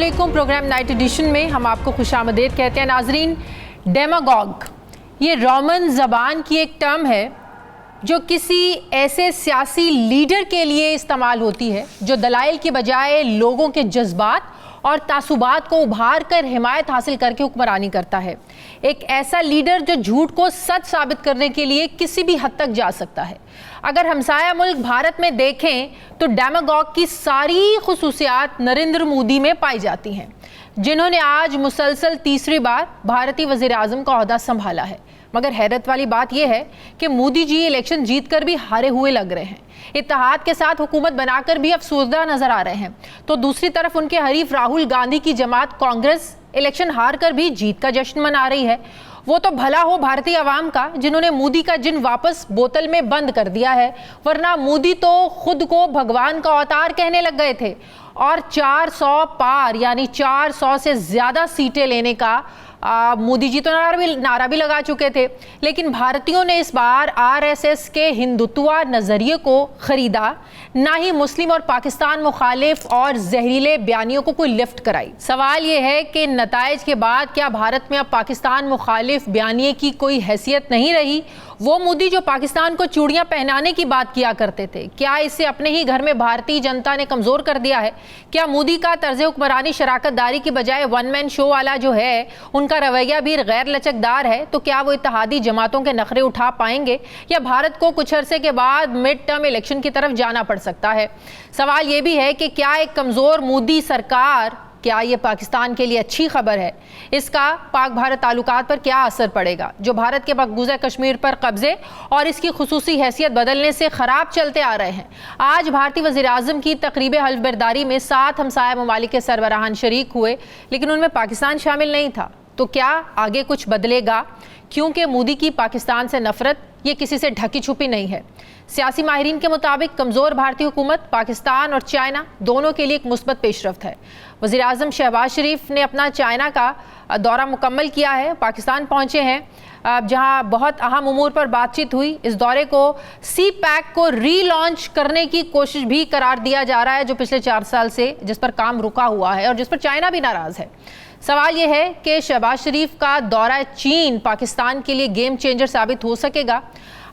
अस्सलामुअलैकुम। Programme night addition में हम आपको खुशामदीद कहते हैं। नाजरीन, डेमागॉग ये रोमन ज़बान की एक टर्म है जो किसी ऐसे सियासी लीडर के लिए इस्तेमाल होती है जो दलाइल की बजाय लोगों के जज्बात और तासुबात को उभार कर हिमायत हासिल करके हुक्मरानी करता है। एक ऐसा लीडर जो झूठ को सच साबित करने के लिए किसी भी हद तक जा सकता है। अगर हमसाया मुल्क भारत में देखें तो डेमागॉग की सारी खुसूसियात नरेंद्र मोदी में पाई जाती हैं, जिन्होंने आज मुसलसल तीसरी बार भारतीय वज़ीर आज़म का ओहदा संभाला है। मगर हैरत वाली बात यह है कि मोदी जी इलेक्शन जीतकर भी हारे हुए लग रहे हैं, इत्तेहाद के साथ हुकूमत बनाकर भी अफसोसदा नजर आ रहे हैं। तो दूसरी तरफ उनके हरीफ राहुल गांधी की जमात कांग्रेस इलेक्शन हार कर भी जीत का जश्न मना रही है। वो तो भला हो भारतीय अवाम का जिन्होंने मोदी का जिन वापस बोतल में बंद कर दिया है, वरना मोदी तो खुद को भगवान का अवतार कहने लग गए थे और 400 पार यानी 400 से ज्यादा सीटें लेने का मोदी जी तो नारा भी लगा चुके थे। लेकिन भारतीयों ने इस बार आरएसएस के हिंदुत्वा नजरिए को खरीदा, ना ही मुस्लिम और पाकिस्तान मुखालिफ और जहरीले बयानियों को कोई लिफ्ट कराई। सवाल यह है कि नताइज के बाद क्या भारत में अब पाकिस्तान मुखालिफ बयानिए की कोई हैसियत नहीं रही? वो मोदी जो पाकिस्तान को चूड़ियां पहनाने की बात किया करते थे, क्या इसे अपने ही घर में भारतीय जनता ने कमजोर कर दिया है? क्या मोदी का तर्ज हुक्मरानी शराकतदारी की बजाय वन मैन शो वाला जो है, उनका रवैया भी गैर लचकदार है? तो क्या वो इत्तेहादी जमातों के नखरे उठा पाएंगे या भारत को कुछ अरसे के बाद मिड टर्म इलेक्शन की तरफ जाना पड़ सकता है? सवाल ये भी है कि क्या एक कमजोर मोदी सरकार, क्या ये पाकिस्तान के लिए अच्छी खबर है? इसका पाक भारत ताल्लुकात पर क्या असर पड़ेगा जो भारत के मकबूजा कश्मीर पर कब्जे और इसकी खुसूसी हैसियत बदलने से खराब चलते आ रहे हैं? आज भारतीय वज़ीर आज़म की तकरीब हल्फ बरदारी में 7 हमसाया ममालिक के सरबराहान शरीक हुए, लेकिन उनमें पाकिस्तान शामिल नहीं था। तो क्या आगे कुछ बदलेगा? क्योंकि मोदी की पाकिस्तान से नफरत ये किसी से ढकी छुपी नहीं है। सियासी माहिरीन के मुताबिक कमज़ोर भारतीय हुकूमत पाकिस्तान और चाइना दोनों के लिए एक मुस्बत पेशरफ्त है। वज़ीर आज़म शहबाज शरीफ ने अपना चाइना का दौरा मुकम्मल किया है, पाकिस्तान पहुँचे हैं जहां बहुत अहम उमूर पर बातचीत हुई। इस दौरे को सी पैक को रीलॉन्च करने की कोशिश भी करार दिया जा रहा है, जो पिछले 4 साल से जिस पर काम रुका हुआ है और जिस पर चाइना भी नाराज़ है। सवाल यह है कि शहबाज शरीफ का दौरा चीन पाकिस्तान के लिए गेम चेंजर साबित हो सकेगा?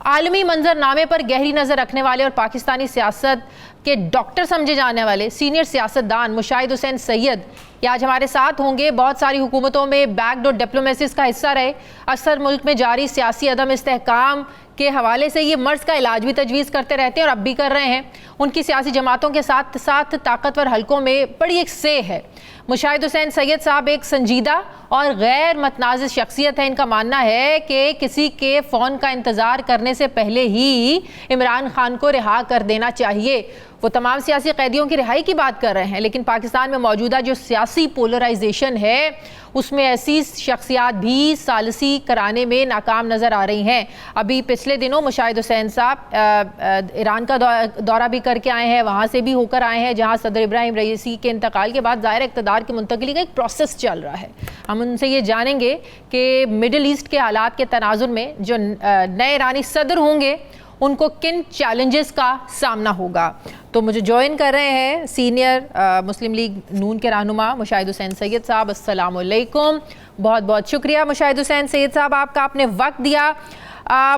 आलमी मंजरनामे पर गहरी नज़र रखने वाले और पाकिस्तानी सियासत के डॉक्टर समझे जाने वाले सीनियर सियासतदान मुशाहिद हुसैन सैयद ये आज हमारे साथ होंगे। बहुत सारी हुकूमतों में बैकडोर डिप्लोमेसी का हिस्सा रहे। अक्सर मुल्क में जारी सियासी अदम इस्तेहकाम के हवाले से ये मर्ज का इलाज भी तजवीज़ करते रहते हैं और अब भी कर रहे हैं। उनकी सियासी जमातों के साथ साथ ताकतवर हलकों में बड़ी एक से है। मुशाहिद हुसैन सैयद साहब एक संजीदा और गैर मतनाज़िर शख्सियत है। इनका मानना है कि किसी के फ़ोन का इंतज़ार करने से पहले ही इमरान खान को रिहा कर देना चाहिए। वो तमाम सियासी कैदियों की रिहाई की बात कर रहे हैं, लेकिन पाकिस्तान में मौजूदा जो सियासी पोलराइजेशन है उसमें ऐसी शख्सियात भी सालसी कराने में नाकाम नज़र आ रही हैं। अभी पिछले दिनों मुशाहिद हुसैन साहब ईरान का दौरा भी करके आए हैं, वहाँ से भी होकर आए हैं जहाँ सदर इब्राहिम रईसी के इंतकाल के बाद ज़ाहिर इक़्तिदार की मुंतकली का एक प्रोसेस चल रहा है। हम उनसे ये जानेंगे कि मिडिल ईस्ट के हालात के तनाजुर में जो नए ईरानी सदर होंगे उनको किन चैलेंजेस का सामना होगा। तो मुझे ज्वाइन कर रहे हैं सीनियर मुस्लिम लीग नून के रहनुमा मुशाहिद हुसैन सैयद साहब। अस्सलाम वालेकुम। बहुत बहुत शुक्रिया मुशाहिद हुसैन सैयद साहब, आपका आपने वक्त दिया।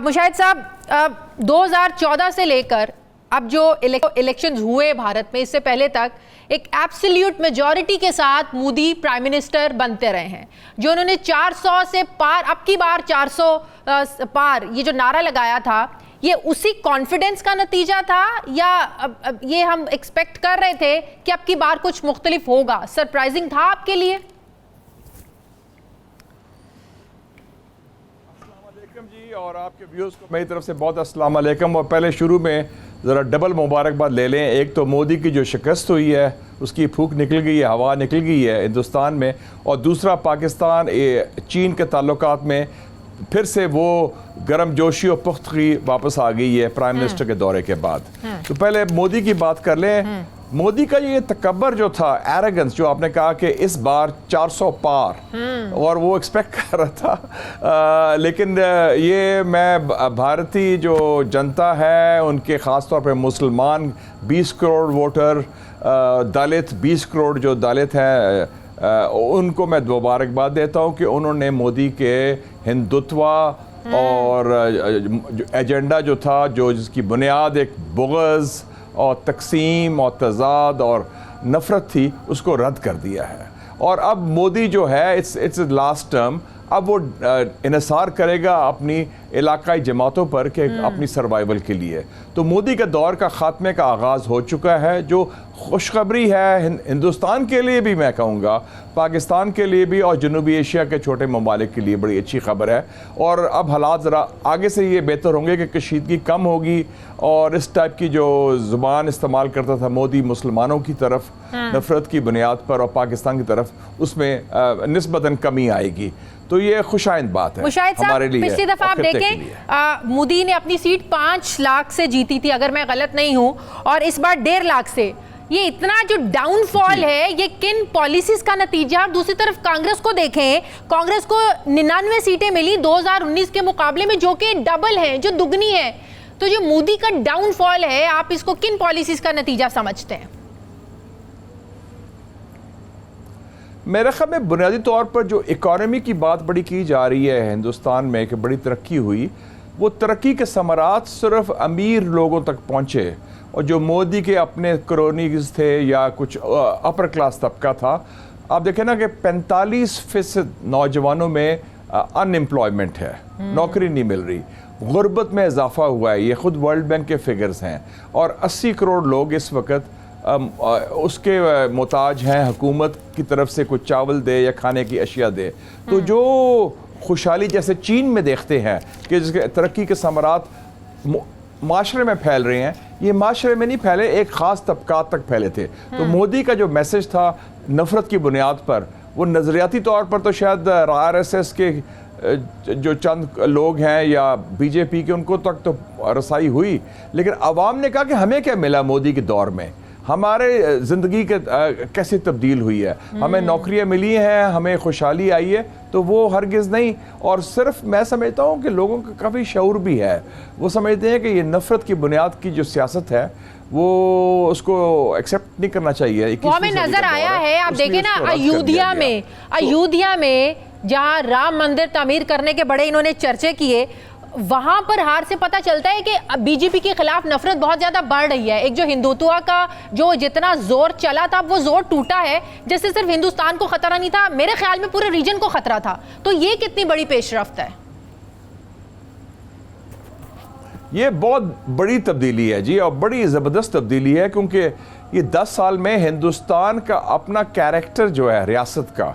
मुशाहिद साहब, 2014 से लेकर अब जो इलेक्शंस हुए भारत में, इससे पहले तक एक एब्सोल्यूट मेजॉरिटी के साथ मोदी प्राइम मिनिस्टर बनते रहे हैं। जो उन्होंने 400 से पार, अब की बार 400 पार ये जो नारा लगाया था, ये उसी कॉन्फिडेंस का नतीजा था या ये हम एक्सपेक्ट कर रहे थे कि अब की बार कुछ मुख्तलिफ होगा? सरप्राइजिंग था आपके लिए? अस्सलाम वालेकुम जी, और आपके व्यूअर्स को मेरी तरफ से बहुत अस्सलाम वालेकुम। और पहले शुरू में ज़रा डबल मुबारकबाद ले लें। एक तो मोदी की जो शिकस्त हुई है उसकी फूक निकल गई है, हवा निकल गई है हिंदुस्तान में, और दूसरा पाकिस्तान चीन के ताल्लुकात में फिर से वो गर्म जोशी और पुख्तगी वापस आ गई है प्राइम मिनिस्टर के दौरे के बाद। तो पहले मोदी की बात कर लें। मोदी का ये तकब्बर जो था, एरोगेंस, जो आपने कहा कि इस बार 400 पार, और वो एक्सपेक्ट कर रहा था, लेकिन ये मैं भारतीय जो जनता है उनके ख़ास तौर पे मुसलमान 20 करोड़ वोटर, दलित 20 करोड़ जो दलित हैं उनको मैं मुबारकबाद देता हूँ कि उन्होंने मोदी के हिंदुत्व और एजेंडा जो था, जो जिसकी बुनियाद एक बुग़्ज़ और तकसीम और तज़ाद और नफ़रत थी, उसको रद्द कर दिया है। और अब मोदी जो है इट्स लास्ट टर्म, अब वो इन्हिसार करेगा अपनी इलाकाई जमातों पर कि अपनी सर्वाइवल के लिए। तो मोदी के दौर का ख़ात्मे का आगाज़ हो चुका है, जो खुशखबरी है हिंदुस्तान के लिए भी, मैं कहूँगा पाकिस्तान के लिए भी, और जनूबी एशिया के छोटे ममालिक के लिए बड़ी अच्छी खबर है। और अब हालात ज़रा आगे से ये बेहतर होंगे कि कशीदगी कम होगी, और इस टाइप की जो ज़ुबान इस्तेमाल करता था मोदी मुसलमानों की तरफ नफ़रत की बुनियाद पर और पाकिस्तान की तरफ, उसमें निस्बतन कमी आएगी। तो ये खुशाइंद बात है हमारे लिए। पिछली दफा आप देखें मोदी ने अपनी सीट 5 लाख से जीती थी, अगर मैं गलत नहीं हूं, और इस बार 1.5 लाख से। ये इतना जो डाउनफॉल है, ये किन पॉलिसीज का नतीजा? और दूसरी तरफ कांग्रेस को देखें, कांग्रेस को 99 सीटें मिली 2019 के मुकाबले में, जो कि डबल है, जो दुगनी है। तो जो मोदी का डाउनफॉल है, आप इसको किन पॉलिसीज का नतीजा समझते हैं? मेरे ख्याल में बुनियादी तौर पर जो इकॉनमी की बात बड़ी की जा रही है हिंदुस्तान में कि बड़ी तरक्की हुई, वो तरक्की के समरात सिर्फ अमीर लोगों तक पहुँचे, और जो मोदी के अपने क्रोनीज थे या कुछ अपर क्लास तबका था, आप देखें ना कि 45% नौजवानों में अनएम्प्लॉयमेंट है, नौकरी नहीं मिल रही, गुर्बत में इजाफा हुआ है, ये खुद वर्ल्ड बैंक के फिगर्स हैं, और 80 करोड़ लोग इस वक्त उसके मोहताज हैं हुकूमत की तरफ से कुछ चावल दे या खाने की अशिया दे। तो जो खुशहाली जैसे चीन में देखते हैं कि जिसके तरक्की के समरात माशरे में फैल रहे हैं, ये माशरे में नहीं फैले, एक ख़ास तबकात तक फैले थे। तो मोदी का जो मैसेज था नफ़रत की बुनियाद पर, वो नज़रियाती तौर पर तो शायद RSS के जो चंद लोग हैं या बीजेपी के, उनको तक तो रसाई हुई, लेकिन अवाम ने कहा कि हमें क्या मिला मोदी के दौर में, हमारे ज़िंदगी के कैसे तब्दील हुई है, हमें नौकरियां मिली हैं, हमें खुशहाली आई है। तो वो हरगिज़ नहीं, और सिर्फ मैं समझता हूँ कि लोगों का काफ़ी शऊर भी है, वो समझते हैं कि ये नफ़रत की बुनियाद की जो सियासत है वो उसको एक्सेप्ट नहीं करना चाहिए। वो हमें नजर आया है, आप देखें ना अयोध्या में जहाँ राम मंदिर तामीर करने के बड़े इन्होंने चर्चे किए, वहां पर हार से पता चलता है कि बीजेपी के खिलाफ नफरत बहुत ज्यादा बढ़ रही है। एक जो हिंदुत्व का जो जितना जोर चला था, वो जोर टूटा है। जैसे सिर्फ हिंदुस्तान को खतरा नहीं था, मेरे ख्याल में पूरे रीजन को खतरा था। तो ये कितनी बड़ी पेशरफ्त है? ये बहुत बड़ी तब्दीली है जी, और बड़ी ज़बरदस्त तब्दीली है, क्योंकि ये 10 साल में हिंदुस्तान का अपना कैरेक्टर जो है रियासत का,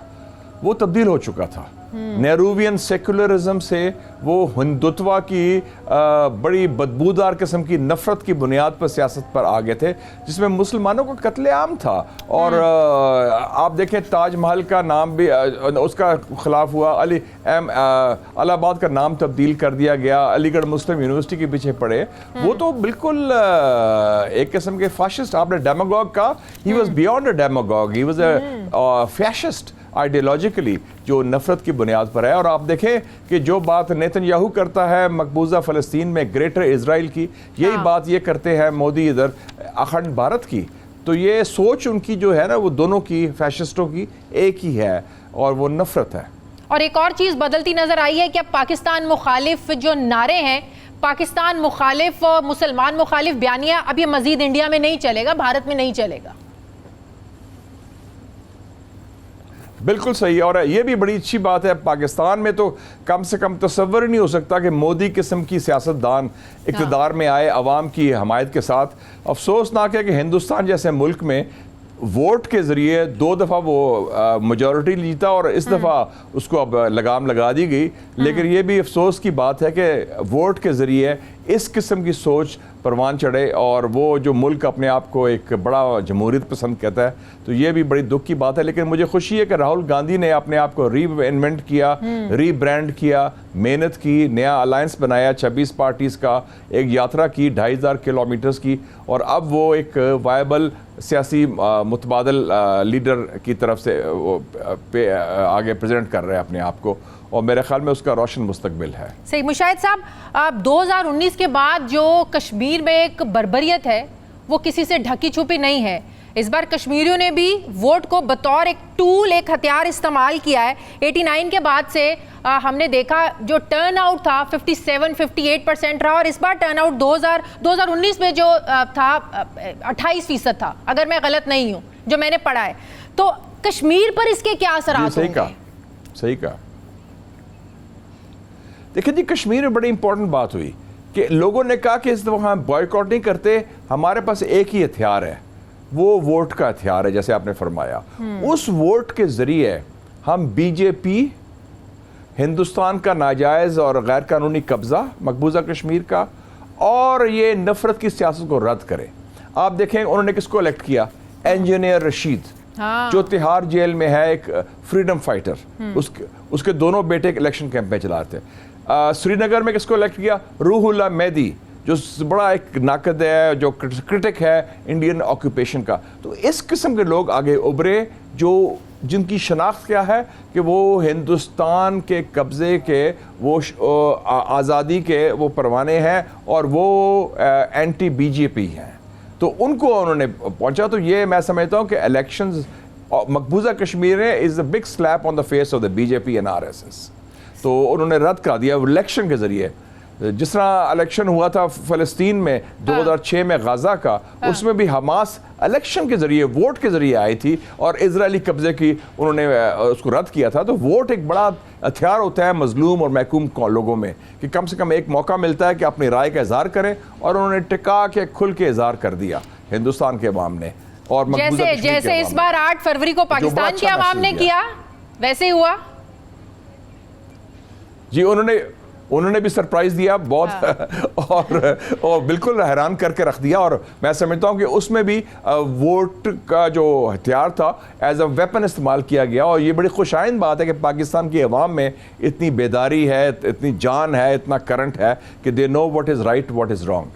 वो तब्दील हो चुका था। नेहरूवियन सेकुलरिज्म से वो हिंदुत्व की बड़ी बदबूदार किस्म की नफ़रत की बुनियाद पर सियासत पर आ गए थे, जिसमें मुसलमानों का कत्लेआम था। और आप देखें ताजमहल का नाम भी उसका खिलाफ हुआ, अलाहाबाद का नाम तब्दील कर दिया गया, अलीगढ़ मुस्लिम यूनिवर्सिटी के पीछे पड़े। वो तो बिल्कुल एक किस्म के फाशिस्ट, आपने डेमागॉग कहा, he was beyond a demagogue, he was a fascist ideologically, जो नफ़रत की बुनियाद पर है। और आप देखें कि जो बात नेतन्याहू करता है मकबूजा फ़लस्तीन में ग्रेटर इज़राइल की, यही बात ये करते हैं मोदी इधर अखंड भारत की। तो ये सोच उनकी जो है ना, वो दोनों की, फैशिस्टों की एक ही है, और वो नफ़रत है। और एक और चीज़ बदलती नज़र आई है कि अब पाकिस्तान मुखालिफ जो नारे हैं, पाकिस्तान मुखालिफ और मुसलमान मुखालिफ बयानिया, अब ये मज़ीद इंडिया में नहीं चलेगा, भारत में नहीं चलेगा। बिल्कुल सही, और ये भी बड़ी अच्छी बात है। पाकिस्तान में तो कम से कम तसव्वुर नहीं हो सकता कि मोदी किस्म की सियासतदान इक़्तिदार में आए अवाम की हमायत के साथ। अफसोसनाक है कि हिंदुस्तान जैसे मुल्क में वोट के ज़रिए 2 दफ़ा वो मेजॉरिटी जीता, और इस दफ़ा उसको अब लगाम लगा दी गई। लेकिन ये भी अफसोस की बात है कि वोट के ज़रिए इस किस्म की सोच परवान चढ़े, और वो जो मुल्क अपने आप को एक बड़ा जमहूरियत पसंद कहता है, तो ये भी बड़ी दुख की बात है। लेकिन मुझे खुशी है कि राहुल गांधी ने अपने आप को री इन्वेंट किया, रीब्रांड किया, मेहनत की, नया अलायंस बनाया 26 पार्टीज़ का, एक यात्रा की 2500 किलोमीटर्स की, और अब वो एक वायबल सियासी मुतबादल लीडर की तरफ से आगे प्रेजेंट कर रहे हैं अपने आप को, और मेरे ख्याल में उसका रोशन मुस्तकबिल है। सही। मुशाहिद साहब, 2019 के बाद जो कश्मीर में एक बर्बरियत है, वो किसी से ढकी छुपी नहीं है। इस बार कश्मीरियों ने भी वोट को बतौर एक टूल, एक हथियार इस्तेमाल किया है। 89 के बाद से हमने देखा जो टर्न आउट था 57-58% रहा, और इस बार टर्न आउट 2019 में जो था 28% था, अगर मैं गलत नहीं हूं, जो मैंने पढ़ा है। तो कश्मीर पर इसके क्या असरात होंगे? सही कहा। देखिए जी, कश्मीर में बड़ी इंपॉर्टेंट बात हुई कि लोगों ने कहा कि इस दफा हम बॉयकॉट नहीं करते, हमारे पास एक ही हथियार है, वो वोट का हथियार है, जैसे आपने फरमाया। उस वोट के जरिए हम बीजेपी, हिंदुस्तान का नाजायज और गैर कानूनी कब्जा मकबूजा कश्मीर का, और ये नफरत की सियासत को रद्द करें। आप देखें उन्होंने किसको इलेक्ट किया? इंजीनियर रशीद, जो तिहाड़ जेल में है, एक फ्रीडम फाइटर। उसके दोनों बेटे इलेक्शन कैंपेन चला रहे थे। श्रीनगर में किसको इलेक्ट किया? रूहुल्लाह मेहदी, जो बड़ा एक नाकद है, जो क्रिटिक है इंडियन ऑक्यूपेशन का। तो इस किस्म के लोग आगे उभरे, जो जिनकी शनाख्त क्या है कि वो हिंदुस्तान के कब्ज़े के, वो आज़ादी के वो परवाने हैं, और वो एंटी बीजेपी हैं। तो उनको उन्होंने पहुंचा। तो ये मैं समझता हूँ कि इलेक्शंस मकबूजा कश्मीर में is a big slap on the face of the BJP and RSS. तो उन्होंने रद्द कर दिया इलेक्शन के ज़रिए। जिस तरह इलेक्शन हुआ था फ़लस्तीन में 2006 में गाज़ा का, उसमें भी हमास इलेक्शन के ज़रिए, वोट के ज़रिए आई थी, और इजरायली कब्ज़े की उन्होंने उसको रद्द किया था। तो वोट एक बड़ा हथियार होता है मजलूम और महकूम लोगों में, कि कम से कम एक मौका मिलता है कि अपनी राय का इजहार करें, और उन्होंने टिका के खुल के इजहार कर दिया हिंदुस्तान के अवाम ने। और जैसे इस बार 8 फरवरी को पाकिस्तान के अवाम ने किया, वैसे ही हुआ जी। उन्होंने भी सरप्राइज दिया बहुत, और बिल्कुल हैरान करके रख दिया। और मैं समझता हूं कि उसमें भी वोट का जो हथियार था एज अ वेपन इस्तेमाल किया गया। और ये बड़ी खुशाइंद बात है कि पाकिस्तान की अवाम में इतनी बेदारी है, इतनी जान है, इतना करंट है कि they know what is right, what is wrong.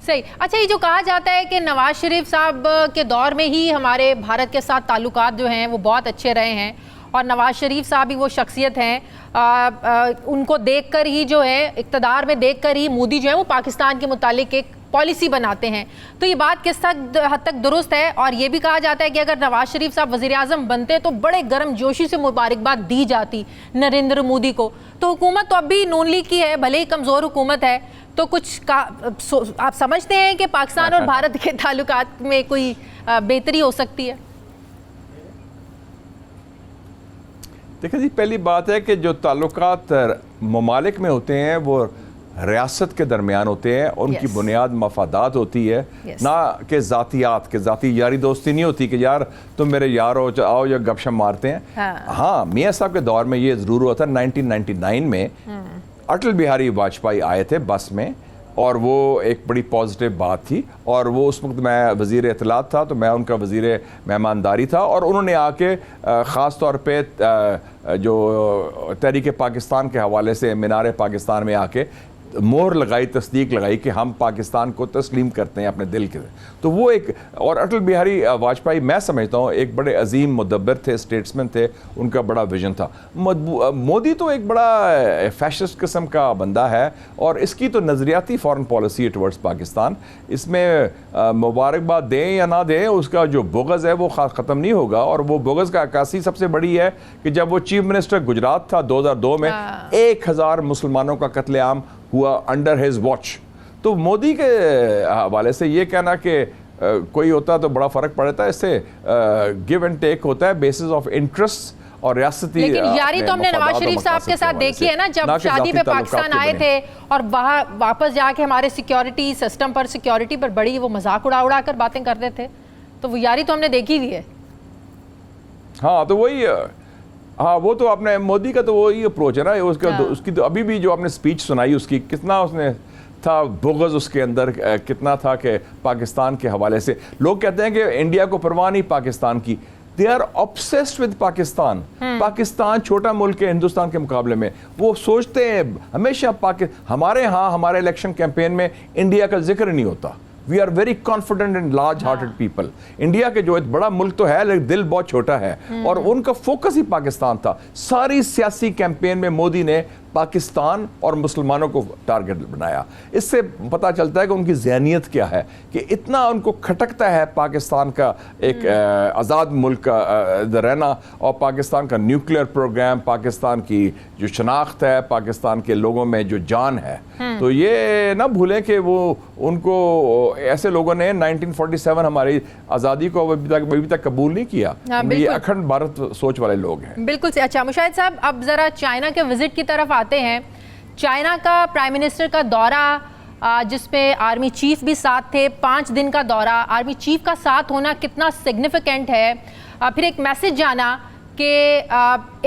सही। अच्छा, ये जो कहा जाता है कि नवाज शरीफ साहब के दौर में ही हमारे भारत के साथ ताल्लुकात जो हैं वो बहुत अच्छे रहे हैं, और नवाज शरीफ साहब ही वो शख्सियत हैं, उनको देखकर ही जो है, इक़्तिदार में देखकर ही मोदी जो है वो पाकिस्तान के मुतालिक एक पॉलिसी बनाते हैं। तो ये बात किस हद तक दुरुस्त है? और ये भी कहा जाता है कि अगर नवाज शरीफ साहब वज़ीर आज़म बनते तो बड़े गर्म जोशी से मुबारकबाद दी जाती नरेंद्र मोदी को। तो हुकूमत तो अब भी नून लीग की है, भले ही कमज़ोर हुकूमत है, तो कुछ आप समझते हैं कि पाकिस्तान और भारत के ताल्लुकात में कोई बेहतरी हो सकती है? देखिए जी, पहली बात है कि जो ताल्लुकात ममालिक में होते हैं वो रियासत के दरमियान होते हैं, उनकी बुनियाद मफादात होती है, ना कि ज़ातियात के ज़ाती यारी दोस्ती नहीं होती कि यार तुम मेरे यार हो, आओ, या गपशप मारते हैं। हाँ, मियाँ साहब के दौर में ये ज़रूर हुआ था। 1999 में अटल बिहारी वाजपेयी आए थे बस में, और वो एक बड़ी पॉजिटिव बात थी। और वो उस वक्त मैं वज़ीर इत्तलात था, तो मैं उनका वज़ीर मेहमानदारी था, और उन्होंने आके ख़ास तौर पे जो तहरीक पाकिस्तान के हवाले से मीनार पाकिस्तान में आके मोहर लगाई, तस्दीक लगाई कि हम पाकिस्तान को तस्लीम करते हैं अपने दिल के। तो वो एक, और अटल बिहारी वाजपेयी मैं समझता हूँ एक बड़े अजीम मुदब्बिर थे, स्टेट्समैन थे, उनका बड़ा विजन था। मोदी तो एक बड़ा फैशिस्ट किस्म का बंदा है, और इसकी तो नज़रियाती फॉरेन पॉलिसी है टुवर्ड्स पाकिस्तान। इसमें मुबारकबाद दें या ना दें, उसका जो बोगज़ है वो ख़त्म नहीं होगा। और वो बोगज़ का अक्कासी सबसे बड़ी है कि जब वो चीफ मिनिस्टर गुजरात था 2002 में, 1000 मुसलमानों का कत्लेआम हुआ अंडर हिज वॉच। तो मोदी के हवाले से ये कहना कि कोई होता तो बड़ा फ़र्क पड़ता है, इससे गिव एंड टेक होता है बेसिस ऑफ इंटरेस्ट और रियासती। लेकिन यारी तो हमने नवाज शरीफ साहब के साथ देखी है ना, जब शादी पे पाकिस्तान आए थे और वहाँ वापस जाके हमारे सिक्योरिटी सिस्टम पर, सिक्योरिटी पर बड़ी वो मजाक उड़ा कर बातें करते थे। तो वो यारी तो हमने देखी हुई है। हाँ, तो वही, हाँ, वो तो आपने मोदी का तो वही अप्रोच है ना उसका। उसकी तो अभी भी जो आपने स्पीच सुनाई, उसकी कितना उसने था बोगज़ उसके अंदर, कितना था कि पाकिस्तान के हवाले से। लोग कहते हैं कि इंडिया को परवाह नहीं पाकिस्तान की, they are obsessed with Pakistan. Pakistan छोटा मुल्क है हिंदुस्तान के मुकाबले में। वो सोचते हैं हमेशा हमारे यहाँ हमारे इलेक्शन कैंपेन में इंडिया का जिक्र नहीं होता। We are very confident and large hearted people. India के जो एक बड़ा मुल्क तो है, लेकिन दिल बहुत छोटा है, और उनका फोकस ही पाकिस्तान था। सारी सियासी कैंपेन में मोदी ने पाकिस्तान और मुसलमानों को टारगेट बनाया। इससे पता चलता है कि उनकी ज़हनियत क्या है, कि इतना उनको खटकता है पाकिस्तान का एक आज़ाद मुल्क का रहना और पाकिस्तान का न्यूक्लियर प्रोग्राम, पाकिस्तान की जो शनाख्त है, पाकिस्तान के लोगों में जो जान है। तो ये ना भूलें कि वो उनको ऐसे लोगों ने 1947 हमारी आज़ादी को अभी तक कबूल नहीं किया। ये अखंड भारत सोच वाले लोग हैं। बिल्कुल से। अच्छा मुशाहिद साहब, अब ज़रा चाइना के विजिट की तरफ आते हैं। चाइना का प्राइम मिनिस्टर का दौरा, जिसमें आर्मी चीफ भी साथ थे, 5 दिन का दौरा, आर्मी चीफ का साथ होना कितना सिग्निफिकेंट है। फिर एक मैसेज जाना कि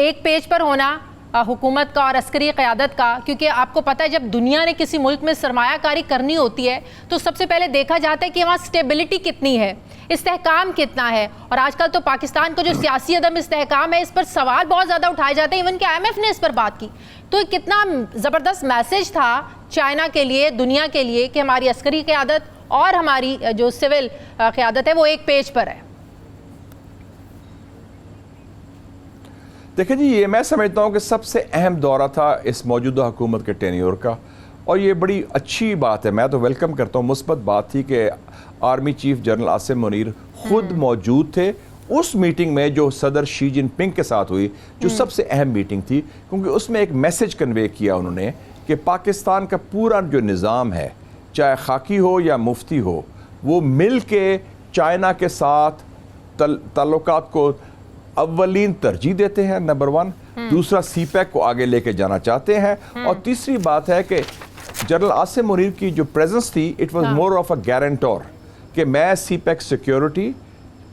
एक पेज पर होना हुकूमत का और अस्करी क़यादत का, क्योंकि आपको पता है जब दुनिया ने किसी मुल्क में सरमायाकारी करनी होती है तो सबसे पहले देखा जाता है कि वहाँ स्टेबिलिटी कितनी है, इस्तेहकाम कितना है। और आजकल तो पाकिस्तान का जो सियासी अदम इस्तेहकाम है, इस पर सवाल बहुत ज़्यादा उठाए जाते हैं, इवन कि IMF ने इस पर बात की। तो कितना ज़बरदस्त मैसेज था चाइना के लिए, दुनिया के लिए, कि हमारी अस्करी क़यादत और हमारी जो सिविल क़यादत है वो एक पेज पर है। देखिए जी, ये मैं समझता हूँ कि सबसे अहम दौरा था इस मौजूदा हुकूमत के टेन्योर का, और ये बड़ी अच्छी बात है, मैं तो वेलकम करता हूँ। मुस्बत बात थी कि army chief general Asim Munir खुद मौजूद थे उस मीटिंग में जो सदर शी जिनपिंग के साथ हुई, जो सबसे अहम मीटिंग थी, क्योंकि उसमें एक मैसेज कन्वे किया उन्होंने कि पाकिस्तान का पूरा जो निज़ाम है, चाहे खाकी हो या मुफ्ती हो, वो मिल के चाइना के साथ ताल्लुकात को अव्वलीन तरजीह देते हैं, नंबर 1। दूसरा, CPEC को आगे लेके जाना चाहते हैं। और तीसरी बात है कि जनरल आसिम मुनीर की जो प्रेजेंस थी, it was more of a guarantor, कि मैं CPEC सिक्योरिटी,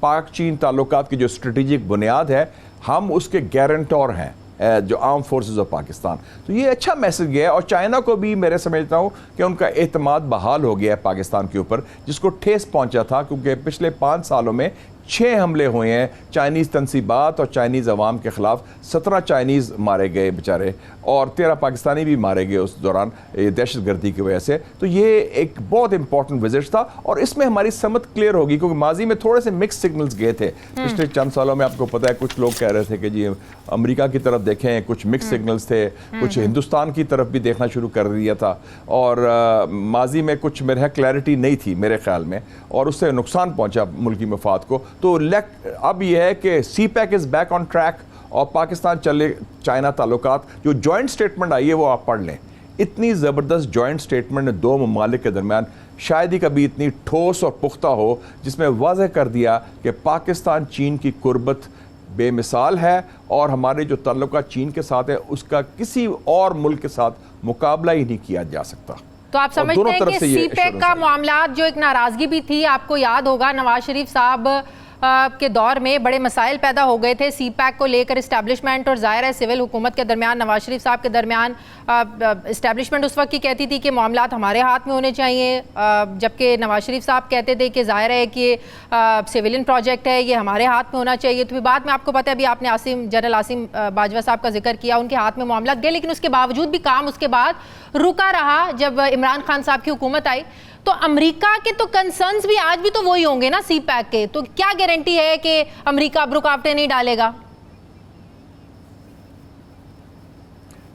पाक चीन ताल्लुकात की जो स्ट्रेटेजिक बुनियाद है, हम उसके गारंटर हैं, जो आर्म फोर्सेस ऑफ पाकिस्तान। तो ये अच्छा मैसेज गया है, और चाइना को भी मेरे समझता हूँ कि उनका एतमाद बहाल हो गया है पाकिस्तान के ऊपर, जिसको ठेस पहुँचा था, क्योंकि पिछले 5 सालों में 6 हमले हुए हैं चाइनीज़ तनसीबात और चाइनीज़ अवाम के ख़िलाफ़। 17 चाइनीज़ मारे गए बेचारे, और 13 पाकिस्तानी भी मारे गए उस दौरान दहशत गर्दी की वजह से। तो ये एक बहुत इंपॉर्टेंट विजिट था, और इसमें हमारी समझ क्लियर होगी, क्योंकि माजी में थोड़े से मिक्स सिग्नल्स गए थे पिछले चंद सालों में। आपको पता है कुछ लोग कह रहे थे कि जी अमेरिका की तरफ देखें, कुछ मिक्स सिग्नल्स थे, कुछ हिंदुस्तान की तरफ भी देखना शुरू कर दिया था, और माजी में कुछ मेरे क्लैरिटी नहीं थी मेरे ख्याल में, और उससे नुकसान पहुँचा मुल्की मफाद को। तो अब यह है कि CPEC is back on track, और पाकिस्तान चले चाइना ताल्लुकात, जो जॉइंट स्टेटमेंट आई है वो आप पढ़ लें। इतनी ज़बरदस्त जॉइंट स्टेटमेंट ने 2 ममालिक के दरमियान शायद ही कभी इतनी ठोस और पुख्ता हो, जिसमें वाज़ह कर दिया कि पाकिस्तान चीन की कुर्बत बेमिसाल है, और हमारे जो ताल्लुकात चीन के साथ है उसका किसी और मुल्क के साथ मुकाबला ही नहीं किया जा सकता। तो आप समझते हैं कि CPEC का मामला, जो एक नाराज़गी भी थी, आपको याद होगा नवाज शरीफ साहब के दौर में बड़े मसाइल पैदा हो गए थे CPEC को लेकर, इस्टेब्लिशमेंट और ज़ाहिर है सिविल हुकूमत के दरमियान, नवाज शरीफ साहब के दरमियान। इस्टेब्लिशमेंट उस वक्त की कहती थी कि मामलात हमारे हाथ में होने चाहिए, जबकि नवाज शरीफ साहब कहते थे कि ज़ाहिर है कि सिविलियन प्रोजेक्ट है, ये हमारे हाथ में होना चाहिए। तो फिर बाद में आपको पता है, अभी आपने जनरल आसिम बाजवा साहब का जिक्र किया, उनके हाथ में मामला गए, लेकिन उसके बावजूद भी काम उसके बाद रुका रहा जब इमरान खान साहब की हुकूमत आई। तो अमेरिका के तो कंसर्न्स भी आज भी तो वही होंगे ना CPEC के, तो क्या गारंटी है कि अमेरिका अब रुकावटें नहीं डालेगा?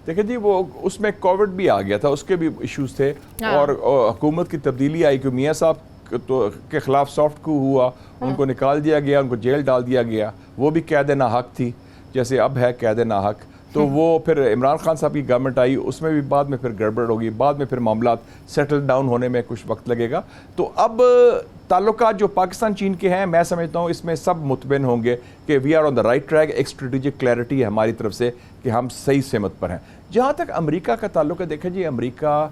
देखिए जी, वो उसमें कोविड भी आ गया था, उसके भी इश्यूज थे, और हुकूमत की तब्दीली आई कि मियाँ साहब के खिलाफ सॉफ्ट कू हुआ, उनको निकाल दिया गया, उनको जेल डाल दिया गया। वो भी कैद नाहक थी, जैसे अब है कैद नाहक। तो वो फिर इमरान खान साहब की गवर्नमेंट आई, उसमें भी बाद में फिर गड़बड़ होगी, बाद में फिर मामलात सेटल डाउन होने में कुछ वक्त लगेगा। तो अब ताल्लुकात जो पाकिस्तान चीन के हैं, मैं समझता हूँ इसमें सब मुतमिन होंगे कि we are on the right track. एक स्ट्रेटेजिक क्लैरिटी है हमारी तरफ से कि हम सही सेमत पर हैं। जहाँ तक अमेरिका का ताल्लुक है, देखें जी, अमेरिका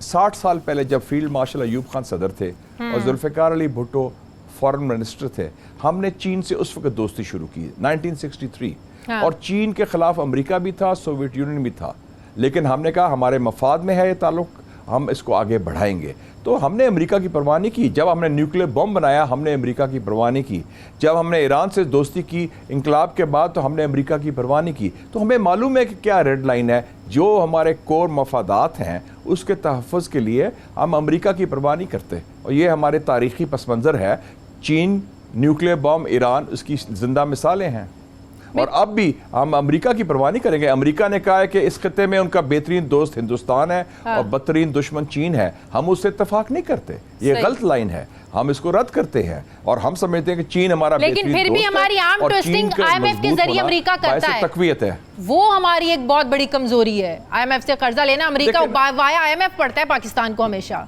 60 साल पहले जब फील्ड मार्शल अयूब खान सदर थे और जुल्फ़िकार अली भुट्टो फॉरेन मिनिस्टर थे, हमने चीन से उस वक्त दोस्ती शुरू की 1963। और चीन के खिलाफ अमेरिका भी था, सोवियत यूनियन भी था, लेकिन हमने कहा हमारे मफाद में है ये ताल्लुक, हम इसको आगे बढ़ाएंगे। तो हमने अमेरिका की परवाह नहीं की। जब हमने न्यूक्लियर बम बनाया, हमने अमेरिका की परवाह नहीं की। जब हमने ईरान से दोस्ती की इंकलाब के बाद, तो हमने अमेरिका की परवाह नहीं की। तो हमें मालूम है कि क्या रेड लाइन है, जो हमारे कोर मफादात हैं उसके तहफ़्फ़ुज़ के लिए हम अमेरिका की परवाह नहीं करते, और ये हमारे तारीख़ी पस मंज़र है। चीन, न्यूक्लियर बम, ईरान, उसकी ज़िंदा मिसालें हैं। और अब भी हम अमेरिका की परवाह नहीं करेंगे। अमेरिका ने कहा है कि इस खत्ते में उनका बेहतरीन दोस्त हिंदुस्तान है और बदतरीन दुश्मन चीन है, हम उससे इत्तेफाक नहीं करते। ये गलत लाइन है, हम इसको रद्द करते हैं और हम समझते हैं कि चीन हमारा लेकिन फिर भी हमारी आर्म ट्विस्टिंग आईएमएफ के जरिए अमेरिका करता है, तकवीयत है, वो हमारी एक बहुत बड़ी कमजोरी है। आईएमएफ से कर्जा लेना, अमेरिका वाया आईएमएफ पड़ता है पाकिस्तान को हमेशा।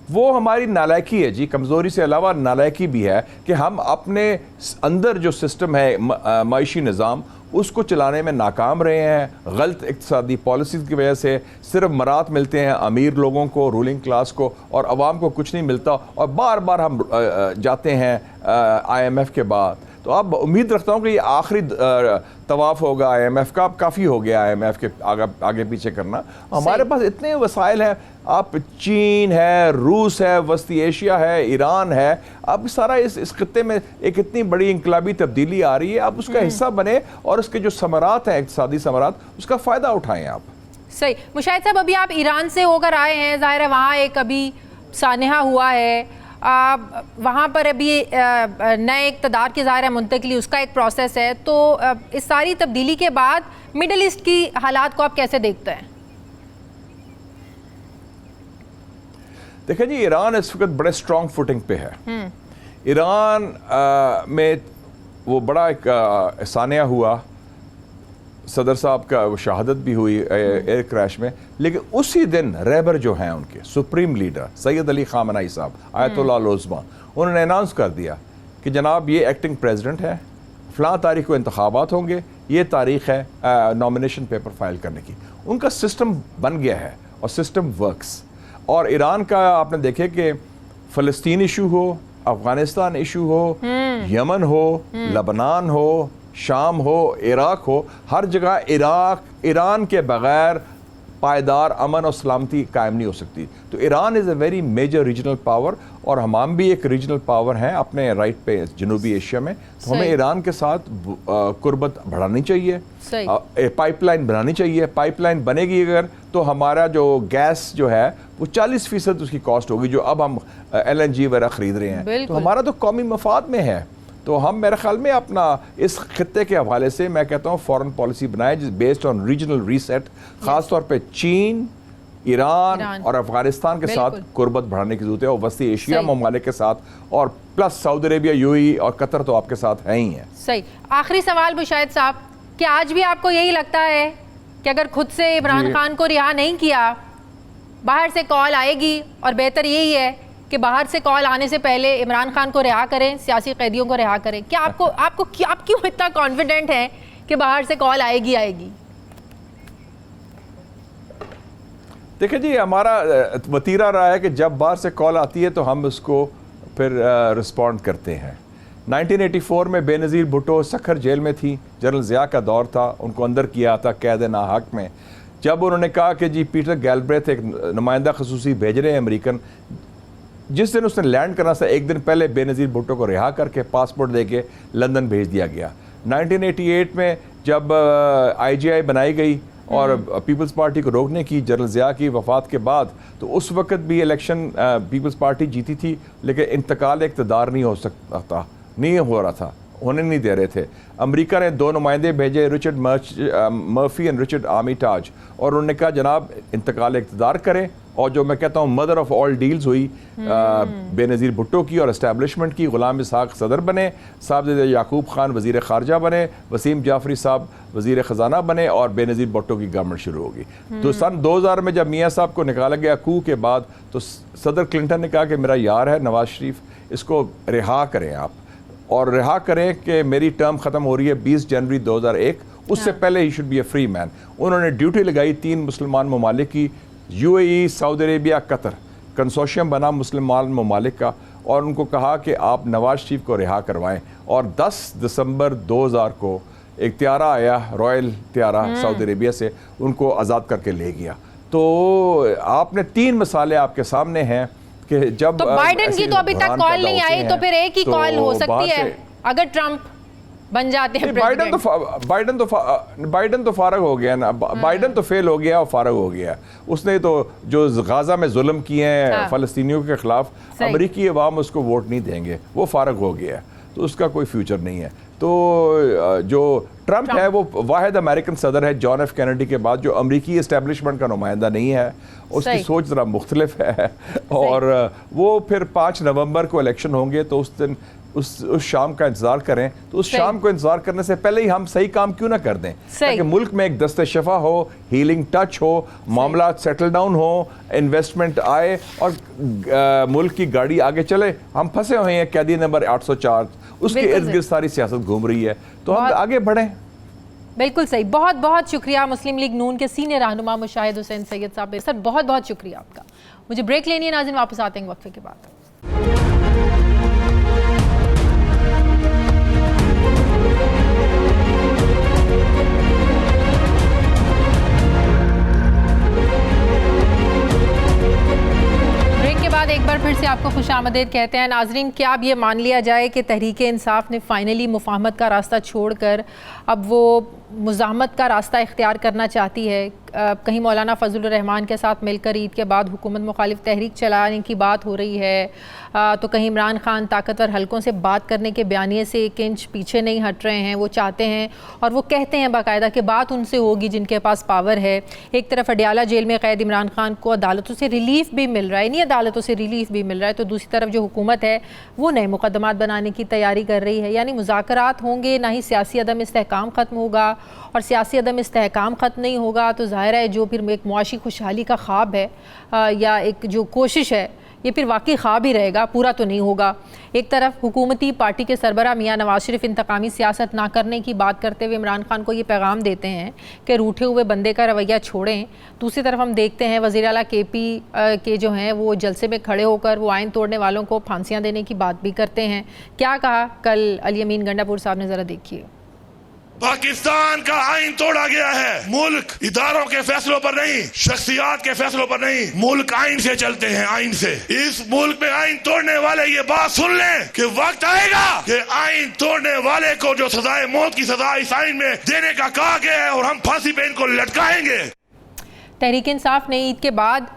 वो हमारी नालायकी है जी, कमज़ोरी से अलावा नालायकी भी है कि हम अपने अंदर जो सिस्टम है माइशी निज़ाम उसको चलाने में नाकाम रहे हैं। गलत इक़्तिसादी पॉलिसीज़ की वजह से सिर्फ मरात मिलते हैं अमीर लोगों को, रूलिंग क्लास को, और अवाम को कुछ नहीं मिलता, और बार बार हम जाते हैं IMF के बाद। तो अब उम्मीद रखता हूँ कि ये आखिरी तवाफ़ होगा IMF का। अब काफ़ी हो गया IMF के आगे पीछे करना। हमारे पास इतने वसाइल हैं, आप चीन है, रूस है, वस्ती एशिया है, ईरान है, अब सारा इस खत्ते में एक इतनी बड़ी इंकलाबी तब्दीली आ रही है। आप उसका हिस्सा बने और उसके जो समरात हैं, इक़्तिसादी समरात, उसका फ़ायदा उठाएँ आप। सही। मुशाहिद साहब, अभी आप ईरान से होकर आए हैं, ज़ाहिर है वहाँ एक अभी सानहा हुआ है, वहाँ पर अभी नए इक़्तिदार की ज़ाहिर है मुंतकिली, उसका एक प्रोसेस है। तो इस सारी तब्दीली के बाद मिडल ईस्ट की हालात को आप कैसे देखते हैं? देखिए जी, ईरान इस वक्त बड़े स्ट्रॉन्ग फुटिंग पे है। ईरान में वो बड़ा एक सानिया हुआ, सदर साहब का वो शहादत भी हुई एयर क्रैश में, लेकिन उसी दिन रहबर जो हैं उनके supreme leader Syed Ali Khamenei साहब, आयतुल्लाह उज़्मा, उन्होंने अनाउंस कर दिया कि जनाब ये एक्टिंग प्रेसिडेंट है, फ़लाँ तारीख को इंतखाबात होंगे, ये तारीख़ है नॉमिनेशन पेपर फाइल करने की। उनका सिस्टम बन गया है और सिस्टम वर्क्स। और ईरान का आपने देखे कि फ़लस्तीन इशू हो, अफ़गानिस्तान इशू हो, यमन हो, लबनान हो, शाम हो, इराक हो, हर जगह ईरान के बग़ैर पायदार अमन और सलामती कायम नहीं हो सकती। तो Iran is a very major regional power, और हम भी एक रीजनल पावर हैं अपने राइट पे जनूबी एशिया में। तो हमें ईरान के साथ कुर्बत बढ़ानी चाहिए, पाइपलाइन बनानी चाहिए। पाइपलाइन बनेगी अगर, तो हमारा जो गैस जो है वो 40% उसकी कॉस्ट होगी, जो अब हम LNG वगैरह ख़रीद रहे हैं। तो हमारा तो कौमी मफाद में है। तो हम मेरे ख्याल में अपना इस खत्ते के हवाले से मैं कहता हूँ फॉरेन पॉलिसी बनाए जिस बेस्ड ऑन रीजनल रीसेट, ख़ास तौर पे चीन, ईरान और अफगानिस्तान के साथ कुर्बत बढ़ाने की ज़रूरत है, और वस्ती एशिया ममालिक के साथ, और प्लस सऊदी अरेबिया, UAE और कतर तो आपके साथ हैं ही हैं। सही। आखिरी सवाल मुशाहिद साहब, क्या आज भी आपको यही लगता है कि अगर खुद से इमरान खान को रिहा नहीं किया, बाहर से कॉल आएगी, और बेहतर यही है कि बाहर से कॉल आने से पहले इमरान खान को रिहा करें, सियासी कैदियों को रिहा करें? क्या आप क्यों इतना कॉन्फिडेंट हैं कि बाहर से कॉल आएगी? देखिए जी, हमारा वतीरा रहा है कि जब बाहर से कॉल आती है तो हम उसको फिर रिस्पॉन्ड करते हैं। 1984 में बेनज़ीर भुट्टो सखर जेल में थी, जनरल ज़िया का दौर था, उनको अंदर किया था कैद नाहक में। जब उन्होंने कहा कि जी पीटर गैलब्रेथ एक नुमाइंदा खसूसी भेज रहे हैं अमेरिकन, जिस दिन उसने लैंड करना था एक दिन पहले बेनज़ीर भुट्टो को रिहा करके पासपोर्ट देके लंदन भेज दिया गया। 1988 में जब IGI बनाई गई और पीपल्स पार्टी को रोकने की जनरल ज़िया की वफ़ात के बाद, तो उस वक्त भी इलेक्शन पीपल्स पार्टी जीती थी, लेकिन इंतकाल इक़्तिदार नहीं हो सकता था, नहीं हो रहा था, होने नहीं दे रहे थे। अमेरिका ने 2 नुमाइंदे भेजे, रिचर्ड मर्फी एंड रिचर्ड आर्मिटाज, और उन्होंने कहा जनाब इंतकाल इक़्तिदार करें। और जो मैं कहता हूँ मदर ऑफ ऑल डील्स हुई बेनज़ीर भुट्टो की और इस्टेब्लिशमेंट की। ग़ुलाम इसहाक़ सदर बने, साहबज़ादा याकूब खान वज़ीर ख़ारजा बने, वसीम जाफ़री साहब वज़ीर ख़ज़ाना बने, और बेनज़ीर भुट्टो की गवर्नमेंट शुरू होगी। तो सन 2000 में जब मियाँ साहब को निकाला गया कू के बाद, तो सदर क्लिंटन ने कहा कि मेरा यार है नवाज़ शरीफ, इसको रिहा करें आप, और रिहा करें कि मेरी टर्म ख़त्म हो रही है 20 जनवरी 2001, उससे पहले he should be a free man. उन्होंने ड्यूटी लगाई 3 मुसलमान ममालिक की, UAE, Saudi Arabia, Qatar, consortium बना मुसलमान ममालिक का, और उनको कहा कि आप नवाज शरीफ को रिहा करवाएं। और 10 दिसंबर 2000 को एक त्यारा आया, रॉयल त्यारा सऊदी अरेबिया से, उनको आज़ाद करके ले गया। तो आपने 3 मिसालें आपके सामने हैं कि जब तो बाइडेन की तो अभी तक कॉल नहीं आई, तो फिर एक ही कॉल हो सकती है अगर ट्रंप बन जाते हैं प्रेसिडेंट। बाइडेन तो फारग हो गया ना, बाइडेन तो फेल हो गया और फारग हो गया। उसने तो जो गाजा में जुल्म किए हैं फ़लस्तीनियों के खिलाफ, अमरीकी अवाम उसको वोट नहीं देंगे, वो फारग हो गया। तो उसका कोई फ्यूचर नहीं है। तो जो ट्रंप है वो वाहिद अमेरिकन सदर है जॉन एफ कैनेडी के बाद जो अमरीकी इस्टेब्लिशमेंट का नुमाइंदा नहीं है, उसकी सोच ज़रा मुख्तलिफ है। और वो फिर 5 नवंबर को इलेक्शन होंगे, तो उस दिन उस शाम का इंतजार करें। तो उस शाम को इंतजार करने से पहले ही हम सही काम क्यों ना कर दें, ताकि मुल्क में एक दस्ते शफा हो, हीलिंग टच हो, मामला सेटल डाउन हो, इन्वेस्टमेंट आए और मुल्क की गाड़ी आगे चले। हम फंसे हुए हैं कैदी नंबर 804, उसके इर्द गिर्द सारी सियासत घूम रही है, तो हम आगे बढ़ें। बिल्कुल सही। बहुत बहुत शुक्रिया मुस्लिम लीग नून के सीनियर रहनुमा मुशाहिद हुसैन सैयद साहब। सर बहुत बहुत शुक्रिया आपका। मुझे ब्रेक लेनी है नाज़रीन, वापस आते हैं वक्फे के बाद। एक बार फिर से आपको खुशामदीद कहते हैं नाजरीन। क्या अब ये मान लिया जाए कि तहरीक इंसाफ ने फाइनली मुफाहमत का रास्ता छोड़कर अब वो मुज़ाहमत का रास्ता इख्तियार करना चाहती है? कहीं मौलाना फजलुर रहमान के साथ मिलकर ईद के बाद हुकूमत मुखालिफ तहरीक चलाने की बात हो रही है, तो कहीं इमरान खान ताकतवर हलकों से बात करने के बयानिए से 1 इंच पीछे नहीं हट रहे हैं। वो चाहते हैं और वो कहते हैं बाकायदा कि बात उनसे होगी जिनके पास पावर है। एक तरफ अडियाला जेल में कैद इमरान खान को अदालतों से रिलीफ भी मिल रहा है, नहीं अदालतों से रिलीफ भी मिल रहा है, तो दूसरी तरफ जो हुकूमत है वो नए मुकदमात बनाने की तैयारी कर रही है। यानी मुज़ाकरात होंगे, ना ही सियासी अदम इस्तेहकाम ख़त्म होगा, और सियासी अदम इस्तेहकाम ख़त्म नहीं होगा तो ज़ाहिर है जो फिर एक मुआशी खुशहाली का ख्वाब है या एक जो कोशिश है ये फिर वाकई ख्वाब ही रहेगा, पूरा तो नहीं होगा। एक तरफ हुकूमती पार्टी के सरबरा मियां नवाज शरीफ इंतकामी सियासत ना करने की बात करते हुए इमरान खान को ये पैगाम देते हैं कि रूठे हुए बंदे का रवैया छोड़ें। दूसरी तरफ हम देखते हैं वज़ीर आला KP के जो हैं वो जलसे में खड़े होकर वो आइन तोड़ने वालों को फांसियाँ देने की बात भी करते हैं। क्या कहा कल अली अमीन गंडापुर साहब ने, ज़रा देखिए। पाकिस्तान का आइन तोड़ा गया है। मुल्क इदारों के फैसलों पर नहीं, शख्सियात के फैसलों पर नहीं, मुल्क आइन से चलते हैं, आइन से। इस मुल्क में आइन तोड़ने वाले ये बात सुन लें कि वक्त आएगा कि आइन तोड़ने वाले को जो सजाए मौत की सजा इस आइन में देने का कहा गया है और हम फांसी पे इनको लटकाएंगे। तहरीक इंसाफ ने ईद के बाद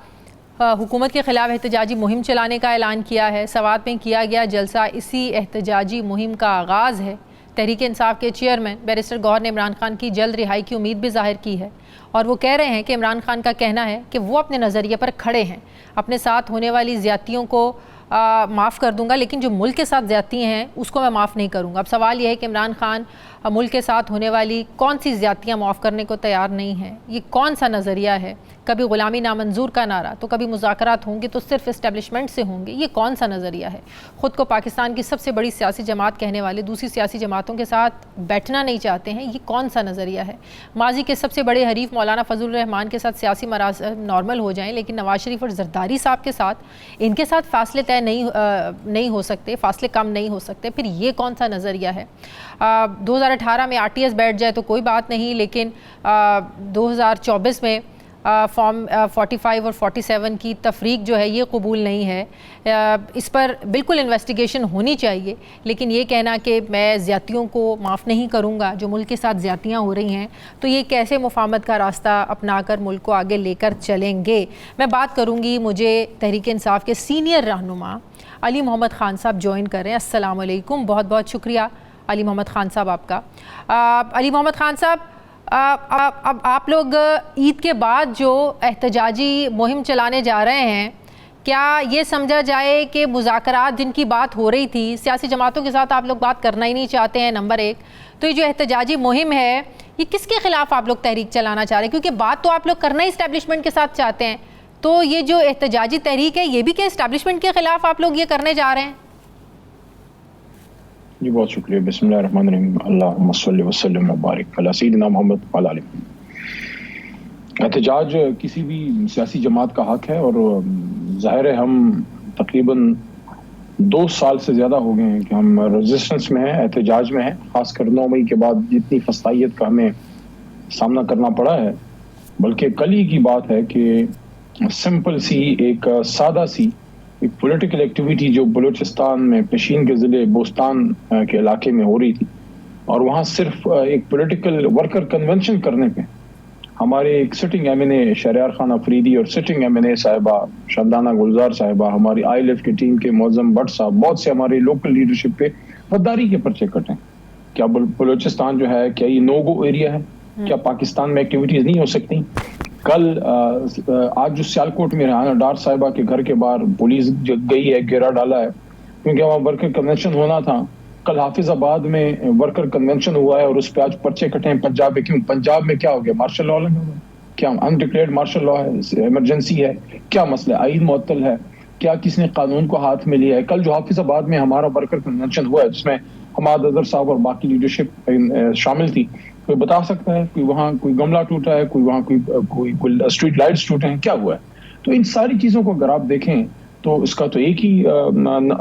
हुकूमत के खिलाफ एहतजाजी मुहिम चलाने का ऐलान किया है। सवात में किया गया जलसा इसी एहतजाजी मुहिम का आगाज़ है। तहरीक इंसाफ के चेयरमैन बैरिस्टर गौहर ने इमरान खान की जल्द रिहाई की उम्मीद भी जाहिर की है, और वो कह रहे हैं कि इमरान खान का कहना है कि वो अपने नज़रिए पर खड़े हैं, अपने साथ होने वाली ज़्यादतियों को माफ़ कर दूंगा, लेकिन जो मुल्क के साथ ज़्यादती हैं उसको मैं माफ़ नहीं करूंगा। अब सवाल यह है कि इमरान खान मुल्क के साथ होने वाली कौन सी ज़्यादतियाँ माफ़ करने को तैयार नहीं हैं? ये कौन सा नज़रिया है? कभी ग़ुलामी नामंजूर का नारा, तो कभी मुज़ाकरात होंगे तो सिर्फ इस्टेब्लिशमेंट से होंगे। ये कौन सा नज़रिया है? ख़ुद को पाकिस्तान की सबसे बड़ी सियासी जमात कहने वाले दूसरी सियासी जमातों के साथ बैठना नहीं चाहते हैं। ये कौन सा नज़रिया है? माजी के सबसे बड़े हरीफ मौलाना फजलुर रहमान के साथ सियासी मरासिल नॉर्मल हो जाएँ, लेकिन नवाज शरीफ और जरदारी साहब के साथ इनके साथ फ़ासले तय नहीं हो सकते, फ़ासले कम नहीं हो सकते। फिर ये कौन सा नज़रिया है? 2018 में RTS बैठ जाए तो कोई बात नहीं, लेकिन 2024 में फॉर्म 45 और 47 की तफरीक जो है ये कबूल नहीं है। इस पर बिल्कुल इन्वेस्टिगेशन होनी चाहिए, लेकिन ये कहना कि मैं ज़्यादतियों को माफ़ नहीं करूँगा, जो मुल्क के साथ ज़्यादतियाँ हो रही हैं, तो ये कैसे मुफाहमत का रास्ता अपनाकर मुल्क को आगे लेकर चलेंगे? मैं बात करूँगी, मुझे तहरीक इंसाफ के सीनियर रहनुमा अली मोहम्मद ख़ान साहब ज्वाइन कर रहे हैं। अस्सलाम वालेकुम, बहुत बहुत शुक्रिया अली मोहम्मद ख़ान साहब आपका। अली मोहम्मद ख़ान साहब, अब आप लोग ईद के बाद जो एहतजाजी मुहिम चलाने जा रहे हैं, क्या ये समझा जाए कि मुज़ाकरात जिनकी बात हो रही थी सियासी जमातों के साथ आप लोग बात करना ही नहीं चाहते हैं, नंबर 1। तो ये जो एहतजाजी मुहिम है ये किसके ख़िलाफ़ आप लोग तहरीक चलाना चाह रहे हैं? क्योंकि बात तो आप लोग करना ही इस्टेब्लिशमेंट के साथ चाहते हैं, तो ये जो एहतजाजी तहरीक है ये भी क्या इस्टेब्लिशमेंट के ख़िलाफ़ आप लोग ये करने जा रहे हैं? जी बहुत शुक्रिया। बिस्मिल्लाहिर्रहमानिर्रहीम, अल्लाहुम्मा सल्लि व सल्लिम व बारिक अला सय्यिदिना मुहम्मद व अला आलिहि। एहतजाज किसी भी सियासी जमात का हक है, और ज़ाहिर है हम तकरीबन 2 साल से ज़्यादा हो गए हैं कि हम रेजिस्टेंस में हैं, एहतजाज में हैं। खासकर 9 मई के बाद जितनी फसाइयत का हमें सामना करना पड़ा है, बल्कि कल ही की बात है कि सिंपल सी एक सादा सी एक पॉलिटिकल एक्टिविटी जो बलूचिस्तान में पेशीन के ज़िले बोस्तान के इलाके में हो रही थी, और वहाँ सिर्फ एक पॉलिटिकल वर्कर कन्वेंशन करने पे हमारे एक सिटिंग MNA शहरयार खान अफरीदी और सिटिंग MNA साहिबा शांदाना गुलजार साहिबा, हमारी ILF की टीम के मौज़म भट्ट साहब, बहुत से हमारे लोकल लीडरशिप पे गद्दारी के पर्चे कटें। क्या बलूचिस्तान जो है, क्या ये नो गो एरिया है? क्या पाकिस्तान में एक्टिविटीज नहीं हो सकती? कल आज जो सियालकोट में राना डार साहिबा के घर के बाहर पुलिस गई है, घेरा डाला है, क्योंकि वहाँ वर्कर कन्वेंशन होना था। कल हाफिजाबाद में वर्कर कन्वेंशन हुआ है और उस पर आज पर्चे कटे हैं पंजाब में। क्यों? पंजाब में क्या हो गया? मार्शल लॉ लगा हुआ? क्या अनडिक्लेयर्ड मार्शल लॉ है? इमरजेंसी है? क्या मसला? आईन मुअत्तल है? क्या किसने कानून को हाथ में लिया है? कल जो हाफिजाबाद में हमारा वर्कर कन्वेंशन हुआ है, जिसमें हमाद अजहर साहब और बाकी लीडरशिप शामिल थी, कोई बता सकता है? कोई वहाँ कोई गमला टूटा है? कोई वहाँ कोई स्ट्रीट लाइट्स टूटे हैं? क्या हुआ है? तो इन सारी चीजों को अगर आप देखें तो इसका तो एक ही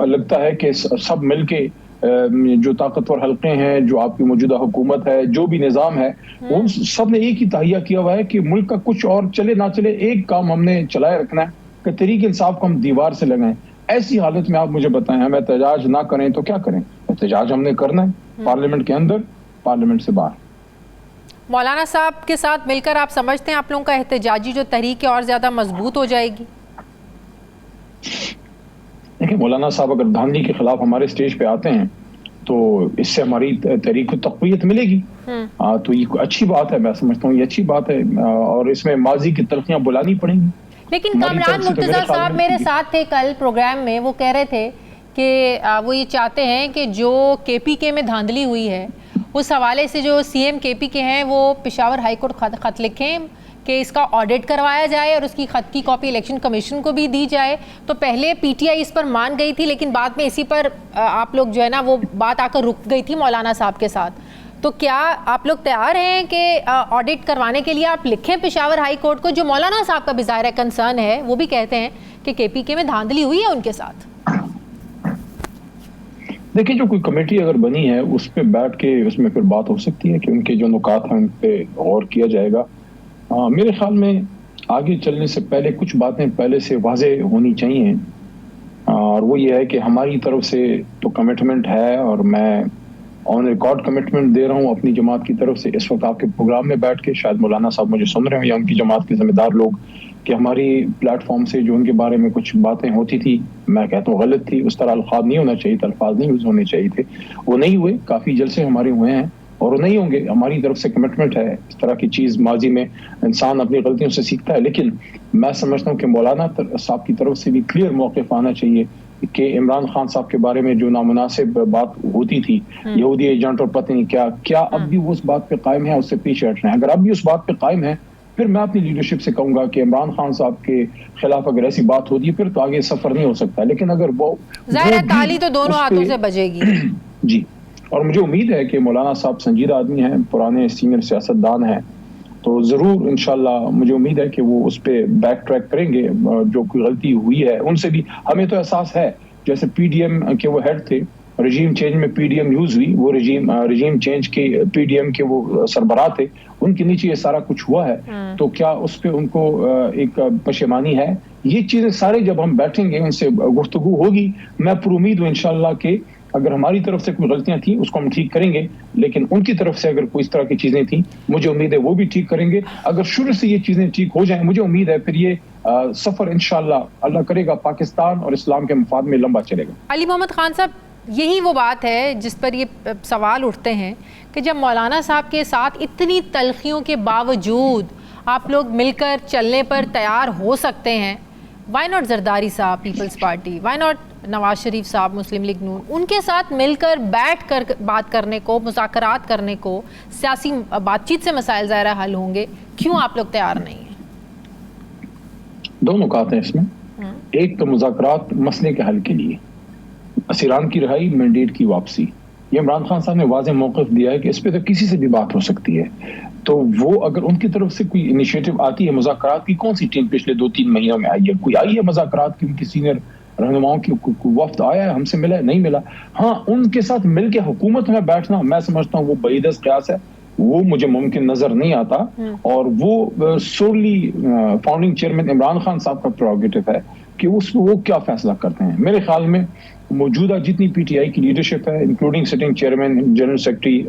लगता है कि सब मिलके जो ताकतवर हल्के हैं, जो आपकी मौजूदा हुकूमत है, जो भी निज़ाम है, वो सब ने एक ही तहिया किया हुआ है कि मुल्क का कुछ और चले ना चले, एक काम हमने चलाए रखना है कि तहरीक इंसाफ को हम दीवार से लगाएं। ऐसी हालत में आप मुझे बताएं, हम एहतजाज ना करें तो क्या करें? एहतजाज हमने करना है, पार्लियामेंट के अंदर, पार्लियामेंट से बाहर। मौलाना साहब के साथ मिलकर आप समझते हैं आप लोगों का एहतजाजी जो तहरीक है और ज्यादा मजबूत हो जाएगी? देखिए, मौलाना साहब अगर धांधली के खिलाफ हमारे स्टेज पे आते हैं तो इससे हमारी तहरीक को तक़वियत मिलेगी। तो ये अच्छी बात है, मैं समझता हूँ ये अच्छी बात है, और इसमें माजी की तलखियां बुलानी पड़ेंगी। लेकिन कामरान मुर्तज़ा साहब मेरे साथ थे कल प्रोग्राम में, वो कह रहे थे कि वो ये चाहते हैं कि जो KPK में धांधली हुई है उस हवाले से जो CM KPK हैं वो पेशावर हाई कोर्ट खत लिखें कि इसका ऑडिट करवाया जाए और उसकी खत की कॉपी इलेक्शन कमीशन को भी दी जाए। तो पहले PTI इस पर मान गई थी, लेकिन बाद में इसी पर आप लोग जो है ना वो बात आकर रुक गई थी मौलाना साहब के साथ। तो क्या आप लोग तैयार हैं कि ऑडिट करवाने के लिए आप लिखें पेशावर हाई कोर्ट को? जो मौलाना साहब का भी ज़ाहिर कंसर्न है, वो भी कहते हैं कि KPK में धांधली हुई है उनके साथ। देखिए, जो कोई कमेटी अगर बनी है उस पर बैठ के उसमें फिर बात हो सकती है कि उनके जो नुकात हैं उन पर गौर किया जाएगा। मेरे ख्याल में आगे चलने से पहले कुछ बातें पहले से वाज़ेह होनी चाहिए, और वो ये है कि हमारी तरफ से तो कमिटमेंट है, और मैं ऑन रिकॉर्ड कमिटमेंट दे रहा हूँ अपनी जमात की तरफ से। इस वक्त आपके प्रोग्राम में बैठ के शायद मौलाना साहब मुझे सुन रहे हो या उनकी जमात के जिम्मेदार लोग, कि हमारी प्लेटफॉर्म से जो उनके बारे में कुछ बातें होती थी, मैं कहता हूँ गलत थी, उस तरह अल्फाज नहीं होना चाहिए, अल्फाज नहीं यूज होने चाहिए थे, वो नहीं हुए। काफ़ी जलसे हमारे हुए हैं और वो नहीं होंगे। हमारी तरफ से कमिटमेंट है। इस तरह की चीज़ माजी में इंसान अपनी गलतियों से सीखता है, लेकिन मैं समझता हूँ कि मौलाना साहब की तरफ से भी क्लियर मौक़िफ़ आना चाहिए कि इमरान खान साहब के बारे में जो नामुनासिब बात होती थी, यहूदी एजेंट और पता नहीं क्या अब भी वो उस बात पे कायम है, उससे पीछे हट रहे हैं? अगर अब भी उस बात पे कायम है, फिर मैं अपनी लीडरशिप से कहूंगा कि इमरान खान साहब के खिलाफ अगर ऐसी बात होती है फिर तो आगे सफर नहीं हो सकता। लेकिन अगर वो ताली तो दोनों हाथों से बजेगी। जी, और मुझे उम्मीद है कि मौलाना साहब संजीदा आदमी हैं, पुराने सीनियर सियासतदान हैं, तो ज़रूर इंशाल्लाह मुझे उम्मीद है कि वो उस पर बैक ट्रैक करेंगे। जो कोई गलती हुई है उनसे भी हमें तो एहसास है। जैसे PDM के वो हेड थे, रजीम चेंज में PDM यूज हुई, वो रजीम चेंज के PDM के वो सरबराह थे, उनके नीचे ये सारा कुछ हुआ है, तो क्या उस पर उनको एक पशेमानी है? ये चीज़ें सारे जब हम बैठेंगे उनसे गुफ्तगू होगी, मैं पर उम्मीद हूँ इंशाल्लाह कि अगर हमारी तरफ से कोई गलतियां थी उसको हम ठीक करेंगे, लेकिन उनकी तरफ से अगर कोई इस तरह की चीजें थी, मुझे उम्मीद है वो भी ठीक करेंगे। अगर शुरू से ये चीजें ठीक हो जाएं, मुझे उम्मीद है फिर ये सफर इंशाल्लाह अल्लाह करेगा पाकिस्तान और इस्लाम के मफाद में लंबा चलेगा। अली मोहम्मद खान साहब, यही वो बात है जिस पर ये सवाल उठते हैं कि जब मौलाना साहब के साथ इतनी तलखियों के बावजूद आप लोग मिलकर चलने पर तैयार हो सकते हैं, वाई नॉट जरदारी साहब people's party, why not Nawaz Sharif साहब मुस्लिम लीग नून, उनके साथ मिलकर बैठ कर बात करने को, मुज़ाकरात करने को, सियासी बातचीत से मसाइल ज़ाहिर हल होंगे, क्यों आप लोग तैयार नहीं हैं? दो नुकात हैं इसमें। एक तो मुज़ाकरात मसले के हल के लिए, असीरान की रिहाई, मैंडेट की वापसी, ये इमरान खान साहब ने वाज़ेह मौक़िफ़ दिया है कि इस पर तो किसी से भी बात हो सकती है। तो वो अगर उनकी तरफ से कोई इनिशिएटिव आती है मुज़ाकरात की, कौन सी टीम पिछले 2-3 महीनों में आई है? कोई आई है मुज़ाकरात की? उनकी सीनियर रहनुमाओं की वफ्द आया है, हमसे मिला है? नहीं मिला। हाँ, उनके साथ मिलकर हुकूमत में बैठना मैं समझता हूँ वो बईदस क़यास है, वो मुझे मुमकिन नजर नहीं आता, और वो सोली फाउंडिंग चेयरमैन इमरान खान साहब का प्रोगेटिव है। कि वो क्या फैसला करते हैं। मेरे ख्याल में मौजूदा जितनी पीटीआई की लीडरशिप है, including sitting chairman, general secretary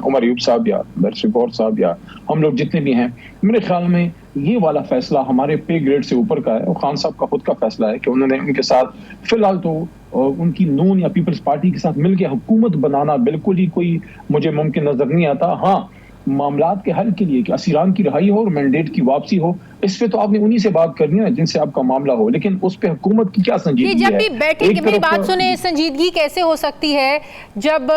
Umar Ayub साहब या बैरिस्टर गौहर साहब या हम लोग जितने भी हैं, मेरे ख्याल में ये वाला फैसला हमारे पे ग्रेड से ऊपर का है और खान साहब का खुद का फैसला है कि उन्होंने उनके साथ फिलहाल तो उनकी नून या पीपल्स पार्टी के साथ मिलकर हुकूमत बनाना बिल्कुल ही कोई मुझे मुमकिन नजर नहीं आता। हाँ, मामलात के हल के लिए कि असीरान की रिहाई हो और मैंडेट की वापसी हो, इस पे तो आपने उन्हीं से बात करनी है जिनसे आपका मामला हो, लेकिन उस पे हुकूमत की क्या संजीदगी है? जब भी बैठे कि मेरी बात सुने, संजीदगी कैसे हो सकती है जब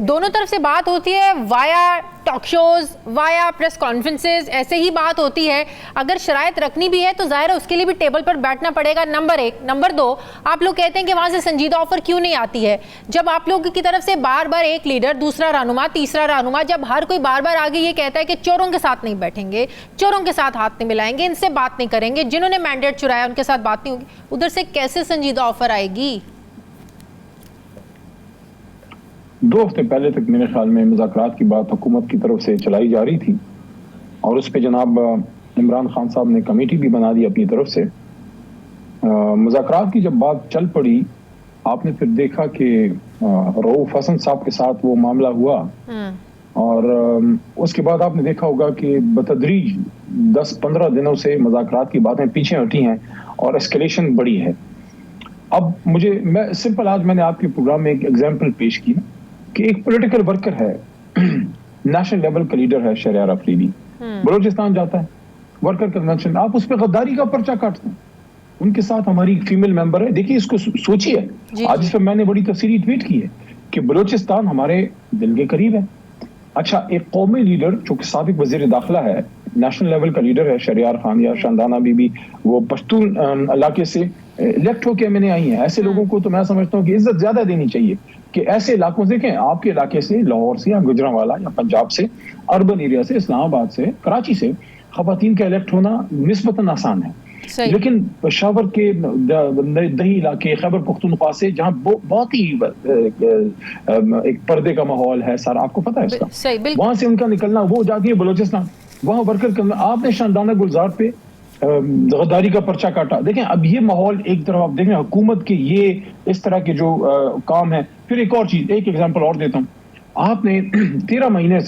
दोनों तरफ से बात होती है via talk shows, via press conferences, ऐसे ही बात होती है। अगर शरायत रखनी भी है तो जाहिर है उसके लिए भी टेबल पर बैठना पड़ेगा, नंबर एक। नंबर दो, आप लोग कहते हैं कि वहां से संजीदा ऑफर क्यों नहीं आती है? जब आप लोग की तरफ से बार बार एक लीडर, दूसरा रहनुमा, तीसरा रहनुमा, जब हर कोई बार बार आगे ये कहता है कि चोरों के साथ नहीं बैठेंगे, चोरों के साथ हाथ नहीं मिलाएंगे, इनसे बात नहीं करेंगे, जिन्होंने मैंडेट चुराया उनके साथ बात नहीं होगी, उधर से कैसे संजीदा ऑफर आएगी? 2 हफ्ते पहले तक मेरे ख्याल में मुज़ाकरात की बात हुकूमत की तरफ से चलाई जा रही थी और उस पे जनाब इमरान खान साहब ने कमेटी भी बना दी अपनी तरफ से। मुज़ाकरात की जब बात चल पड़ी, आपने फिर देखा कि रऊफ हसन साहब के साथ वो मामला हुआ और उसके बाद आपने देखा होगा कि बतदरीज 10-15 दिनों से मुज़ाकरात की बातें पीछे हटी हैं और एस्केलेशन बढ़ी है। अब मैं सिंपल, आज मैंने आपके प्रोग्राम में एक एग्जांपल पेश की कि एक पॉलिटिकल वर्कर है, नेशनल लेवल का लीडर है, शहरयार अफरीदी, बलूचिस्तान जाता है वर्कर कन्वेंशन, आप उस पर गद्दारी का पर्चा काटते हैं। उनके साथ हमारी फीमेल मेंबर है, देखिए इसको सोचिए, आज इस पर मैंने बड़ी तफसीली ट्वीट की है कि बलूचिस्तान हमारे दिल के करीब है। अच्छा, एक कौमी लीडर जो कि साबिक वजीर दाखिला है, नेशनल लेवल का लीडर है, शहरयार खान या शानदाना बीबी, वो पश्तून इलाके से इलेक्ट होके मैंने आई हैं। ऐसे लोगों को तो मैं समझता हूँ कि इज्जत ज्यादा देनी चाहिए कि ऐसे इलाकों से, देखें आपके इलाके से, लाहौर से या गुजरांवाला या पंजाब से, अर्बन एरिया से, इस्लामाबाद से, कराची से खवातीन का इलेक्ट होना निस्बतन आसान है, लेकिन पेशावर के दही इलाके, खैबर पख्तूनख्वा से, जहाँ बहुत ही एक पर्दे का माहौल है सारा, आपको पता है इसका, वहां से उनका निकलना, वो जाती है बलूचिस्तान, वहां वर्कर करना। आपने शानदाना गुलजार पे गद्दारी का पर्चा काटा। देखें अब ये माहौल एक तरफ, आप देखें हुकूमत के ये इस तरह के जो काम है। फिर एक और चीज, एक एग्जांपल और देता हूँ, आपने 13 महीने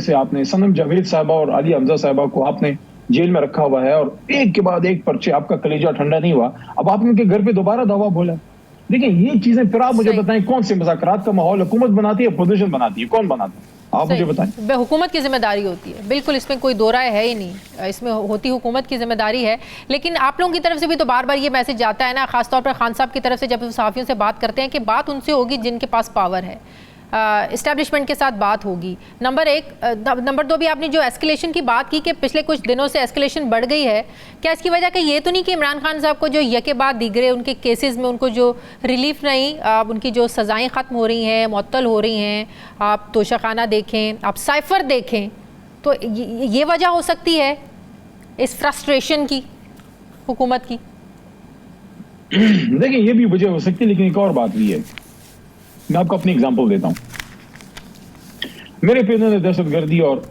से आपने सनम जावेद साहबा और अली हमजा साहबा को आपने जेल में रखा हुआ है और एक के बाद एक पर्चे, आपका कलेजा ठंडा नहीं हुआ। अब आपने उनके घर पे दोबारा दावा बोला। देखिए ये चीजें, फिर आप मुझे बताएं कौन से मुज़ाकरात का माहौल हुकूमत बनाती है, अपोजिशन बनाती है, कौन बनाता है? आप मुझे बताएं। हुकूमत की जिम्मेदारी होती है, बिल्कुल, इसमें कोई दो राय है ही नहीं, इसमें होती हुकूमत की जिम्मेदारी है। लेकिन आप लोगों की तरफ से भी तो बार बार ये मैसेज जाता है ना, खासतौर पर खान साहब की तरफ से, जब सहाफ़ियों से बात करते हैं कि बात उनसे होगी जिनके पास पावर है, इस्टेब्लिशमेंट के साथ बात होगी, नंबर एक। नंबर दो, भी आपने जो एस्केलेशन की बात की कि पिछले कुछ दिनों से एस्केलेशन बढ़ गई है, क्या इसकी वजह का ये तो नहीं कि इमरान खान साहब को जो यके बाद दीगरे उनके केसेस में उनको जो रिलीफ नहीं, उनकी जो सज़ाएं ख़त्म हो रही हैं, मुअत्तल हो रही हैं, आप तोशाखाना देखें, आप साइफर देखें, तो ये वजह हो सकती है इस फ्रस्ट्रेशन की हुकूमत की? देखिए ये भी वजह हो सकती है, लेकिन एक और बात भी है, मैं आपको अपनी एग्जांपल देता हूं। मेरे पे इन्होंने दहशतगर्दी और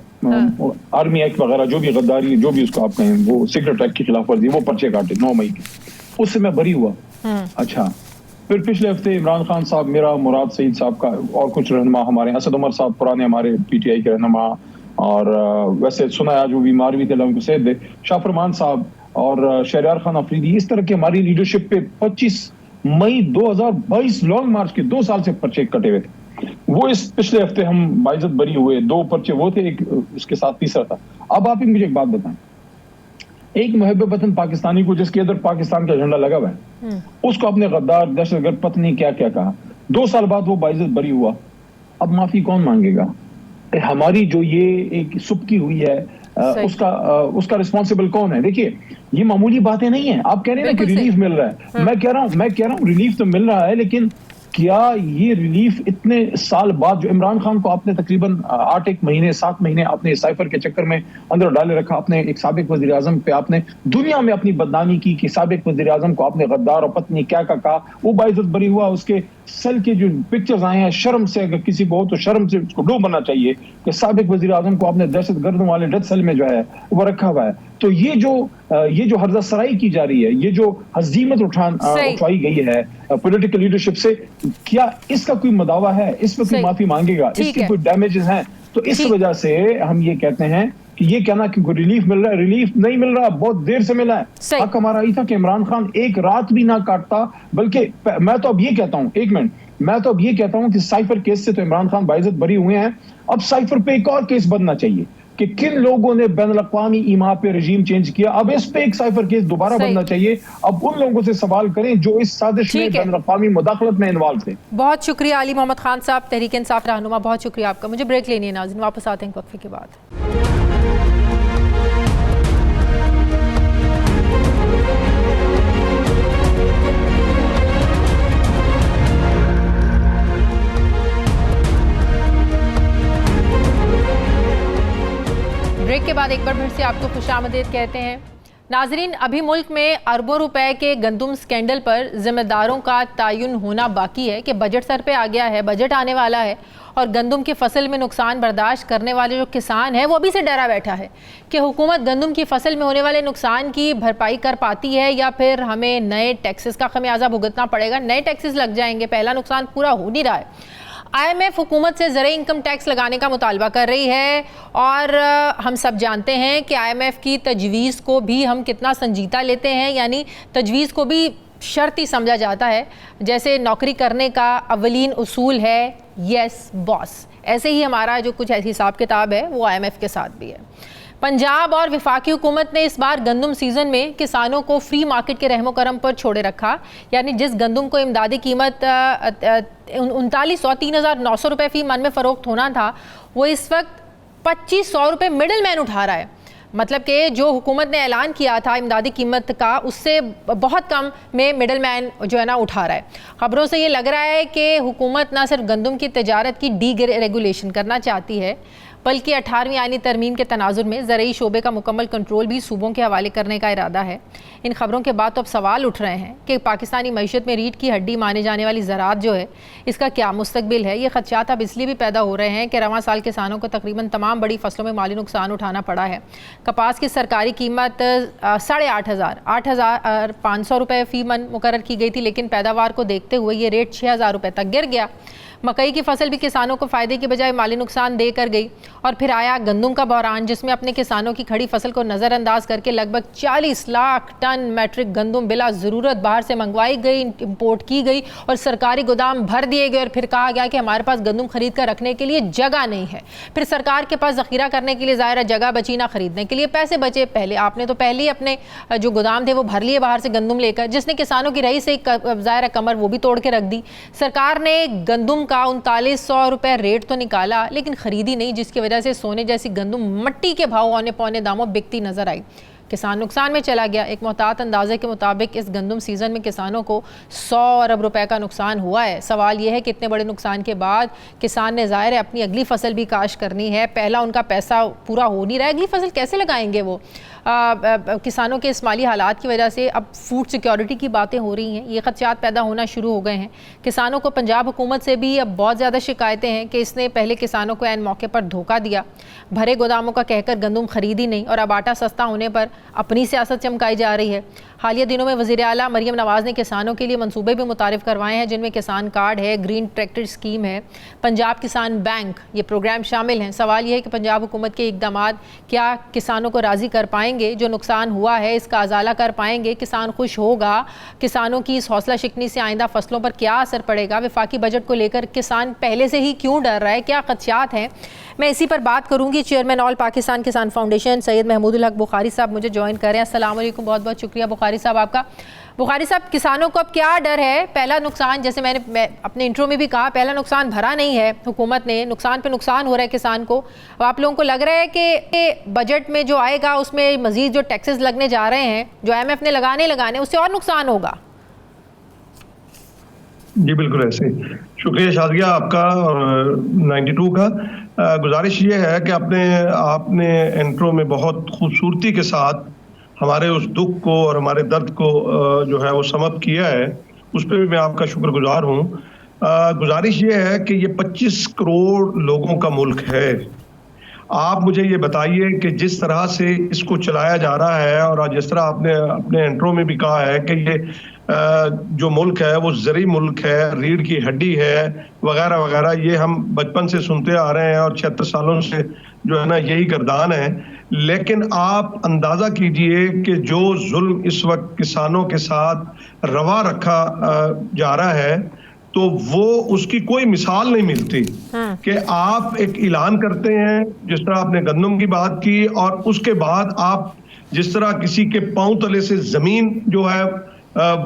आर्मी एक्ट वगैरह, जो भी गद्दारी, जो भी उसको आप कहें, वो सीक्रेट एक्ट की खिलाफ वर्जी, वो पर्चे काटे 9 मई के, उससे मैं बरी हुआ। अच्छा, फिर पिछले हफ्ते इमरान खान साहब, मेरा, मुराद सईद साहब का और कुछ रहनुमा हमारे, असद उमर साहब पुराने हमारे पीटीआई के रहनुमा, और वैसे सुना है आज वो बीमार भी थे, अल्लाह उनको सेहत दे, शाहफरमान साहब और शहरयार खान अफरीदी, इस तरह की हमारी लीडरशिप पे 25 मई 2022 लॉन्ग मार्च के 2 साल से पर्चे कटे हुए थे। वो इस पिछले हफ्ते हम बाइज्जत बरी हुए, 2 पर्चे वो थे, एक उसके साथ तीसरा था। अब आप मुझे एक बात बताएं, एक मुहब्बे वतन पाकिस्तानी को जिसके अंदर पाकिस्तान का झंडा लगा हुआ है, उसको अपने गद्दार, दहशतगर्द, पत्नी क्या क्या कहा, 2 साल बाद वो बाइज्जत बरी हुआ, अब माफी कौन मांगेगा? हमारी जो ये एक सुबकी हुई है, उसका रिस्पॉन्सिबल कौन है? देखिए ये मामूली बातें नहीं है। आप कह रहे हैं ना कि रिलीफ मिल रहा है, मैं कह रहा हूं रिलीफ तो मिल रहा है, लेकिन क्या ये रिलीफ इतने साल बाद, जो इमरान खान को आपने तकरीबन 8 महीने 7 महीने आपने साइफर के चक्कर में अंदर डाले रखा, आपने एक साबिक वजीर आजम पे आपने दुनिया में अपनी बदनामी की कि साबिक वजीर आजम को आपने गद्दार और पत्नी क्या का कहा, वो बाइज्जत बरी हुआ, उसके सेल के जो पिक्चर्स आए हैं, शर्म से, अगर किसी को हो तो शर्म से उसको डूब बनना चाहिए कि साबिक वजीर आजम को आपने दहशतगर्दों वाले डेथ सेल में जो है वो रखा हुआ है। तो ये जो हरदसराई की जा रही है, ये जो हजीमत उठाई गई है पॉलिटिकल लीडरशिप से, क्या इसका कोई मदावा है? इसमें कोई माफी मांगेगा? इसके कोई डैमेजेस हैं? तो इस वजह से हम ये कहते हैं कि ये कहना कि कोई रिलीफ मिल रहा है, रिलीफ नहीं मिल रहा, बहुत देर से मिला है। हक हमारा ये था कि इमरान खान एक रात भी ना काटता, बल्कि मैं तो अब ये कहता हूं, एक मिनट, मैं तो अब ये कहता हूं कि साइफर केस से तो इमरान खान बाइज्जत बरी हुए हैं, अब साइफर पे एक और केस बनना चाहिए कि किन लोगों ने बैनुल-अक़वामी ईमा पे रजीम चेंज किया, अब इस पे एक साइफर केस दोबारा बनना चाहिए। अब उन लोगों से सवाल करें जो इस साजिश में बैनुल-अक़वामी मुदाखलत में इन्वॉल्व थे। बहुत शुक्रिया अली मोहम्मद खान साहब, तहरीक इंसाफ रहनुमा, बहुत शुक्रिया आपका। मुझे ब्रेक लेनी है नाज़रीन, वापस आते हैं वक्फे के बाद। ब्रेक के बाद एक बार फिर से आपको खुशामदीद कहते हैं। नाजरीन, अभी मुल्क में अरबों रुपए के गंदम स्कैंडल पर जिम्मेदारों का तयन होना बाकी है कि बजट सर पे आ गया है, बजट आने वाला है और गंदम की फसल में नुकसान बर्दाश्त करने वाले जो किसान है वो अभी से डरा बैठा है कि हुकूमत गंदम की फसल में होने वाले नुकसान की भरपाई कर पाती है या फिर हमें नए टैक्सेस का खमियाजा भुगतना पड़ेगा, नए टैक्सेस लग जाएंगे, पहला नुकसान पूरा हो नहीं रहा है। IMF हुकूमत से ज़रूरी इनकम टैक्स लगाने का मुतालबा कर रही है और हम सब जानते हैं कि IMF की तजवीज़ को भी हम कितना संजीदा लेते हैं, यानी तजवीज़ को भी शर्त ही समझा जाता है। जैसे नौकरी करने का अवलीन उसूल है यस बॉस, ऐसे ही हमारा जो कुछ ऐसी हिसाब किताब है वो IMF के साथ भी है। पंजाब और वफाकी हुकूमत ने इस बार गंदम सीज़न में किसानों को फ्री मार्केट के रहमो करम पर छोड़े रखा, यानी जिस गंदम को इमदादी कीमत 3900 3,900 रुपये फ़ी मन में फ़रोख्त होना था वो इस वक्त 2,500 रुपये मिडल मैन उठा रहा है। मतलब कि जो हुकूमत ने ऐलान किया था इमदादी कीमत का उससे बहुत कम में मिडल मैन जो है ना उठा रहा है। ख़बरों से ये लग रहा है कि हुकूमत ना सिर्फ गंदम की तजारत की डी रेगुलेशन करना चाहती है बल्कि 18वीं आईनी तरमीम के तनाजुर में ज़रूरी शोबे का मुकम्मल कंट्रोल भी सूबों के हवाले करने का इरादा है। इन खबरों के बाद तो अब सवाल उठ रहे हैं कि पाकिस्तानी मईशत में रीढ़ की हड्डी माने जाने वाली ज़राअत जो है इसका क्या मुस्तकबिल है। ये खदशात अब इसलिए भी पैदा हो रहे हैं कि रवां साल किसानों को तकरीबन तमाम बड़ी फसलों में माली नुकसान उठाना पड़ा है। कपास की सरकारी कीमत 8,500 रुपये फ़ी मन मुकर्रर की गई थी, लेकिन पैदावार को देखते हुए ये रेट 6,000 रुपये तक गिर गया। मकई की फसल भी किसानों को फ़ायदे की बजाय माली नुकसान दे कर गई। और फिर आया गंदम का बहरान, जिसमें अपने किसानों की खड़ी फसल को नज़रअंदाज करके लगभग 40 लाख टन मैट्रिक गंदम बिला ज़रूरत बाहर से मंगवाई गई, इंपोर्ट की गई और सरकारी गोदाम भर दिए गए। और फिर कहा गया कि हमारे पास गंदम खरीद कर रखने के लिए जगह नहीं है। फिर सरकार के पास ज़ख़ीरा करने के लिए ज़ाहिर जगह बची, ना खरीदने के लिए पैसे बचे। आपने तो पहले ही अपने जो गोदाम थे वो भर लिए बाहर से गंदम लेकर, जिसने किसानों की रही से ज़ाहिर कमर वो भी तोड़ के रख दी। सरकार ने गंदम का 3900 रुपये रेट तो निकाला लेकिन खरीदी नहीं, जिसकी वजह से सोने जैसी गंदम मिट्टी के भाव औने पौने दामों बिकती नजर आई। किसान नुकसान में चला गया। एक मोहतात अंदाजे के मुताबिक इस गंदम सीज़न में किसानों को 100 अरब रुपए का नुकसान हुआ है। सवाल यह है कि इतने बड़े नुकसान के बाद किसान ने ज़ाहिर है अपनी अगली फसल भी काश करनी है। पहला उनका पैसा पूरा हो नहीं रहा है, अगली फसल कैसे लगाएंगे वो। किसानों के इस माली हालात की वजह से अब फूड सिक्योरिटी की बातें हो रही हैं, ये खदशात पैदा होना शुरू हो गए हैं। किसानों को पंजाब हुकूमत से भी अब बहुत ज़्यादा शिकायतें हैं कि इसने पहले किसानों को ऐन मौके पर धोखा दिया, भरे गोदामों का कहकर गंदम खरीदी नहीं और अब आटा सस्ता होने पर अपनी सियासत चमकाई जा रही है। हालिया दिनों में वज़ीर आला मरियम नवाज़ ने किसानों के लिए मंसूबे भी मुतारिफ करवाए हैं, जिनमें किसान कार्ड है, ग्रीन ट्रैक्टर स्कीम है, पंजाब किसान बैंक, ये प्रोग्राम शामिल हैं। सवाल यह है कि पंजाब हुकूमत के इकदाम क्या किसानों को राज़ी कर पाएंगे, जो नुकसान हुआ है इसका अजाला कर पाएंगे, किसान खुश होगा। किसानों की इस हौसला शिकनी से आइंदा फसलों पर क्या असर पड़ेगा, वफाकी बजट को लेकर किसान पहले से ही क्यों डर रहा है, क्या खदशात हैं, मैं इसी पर बात करूंगी। चेयरमैन ऑल पाकिस्तान किसान फाउंडेशन सैयद महमूदुल हक बुखारी साहब मुझे ज्वाइन कर रहे हैं। अस्सलाम वालेकुम, बहुत बहुत शुक्रिया बुखारी साहब आपका। बुखारी साहब, किसानों को अब क्या डर है? पहला नुकसान, जैसे मैं अपने इंट्रो में भी कहा, पहला नुकसान भरा नहीं है हुकूमत ने, नुकसान पे नुकसान हो रहा है किसान को। अब आप लोगों को लग रहा है कि बजट में जो आएगा उसमें मजीद जो टैक्सेस लगने जा रहे हैं, जो IMF ने लगाने उससे और नुकसान होगा? जी बिल्कुल ऐसे। शुक्रिया शादिया आपका और 92 का। गुजारिश ये है कि आपने इंट्रो में बहुत खूबसूरती के साथ हमारे उस दुख को और हमारे दर्द को जो है वो समअप किया है, उस पर भी मैं आपका शुक्रगुजार हूँ। गुजारिश ये है कि ये 25 करोड़ लोगों का मुल्क है। आप मुझे ये बताइए कि जिस तरह से इसको चलाया जा रहा है और आज जिस तरह आपने अपने इंट्रो में भी कहा है कि ये जो मुल्क है वो ज़री मुल्क है, रीढ़ की हड्डी है वगैरह वगैरह, ये हम बचपन से सुनते आ रहे हैं और 76 सालों से जो है ना यही गर्दान है। लेकिन आप अंदाज़ा कीजिए कि जो जुल्म इस वक्त किसानों के साथ रवा रखा जा रहा है, तो वो उसकी कोई मिसाल नहीं मिलती कि आप एक ऐलान करते हैं, जिस तरह आपने गंदम की बात की, और उसके बाद आप जिस तरह किसी के पांव तले से जमीन जो है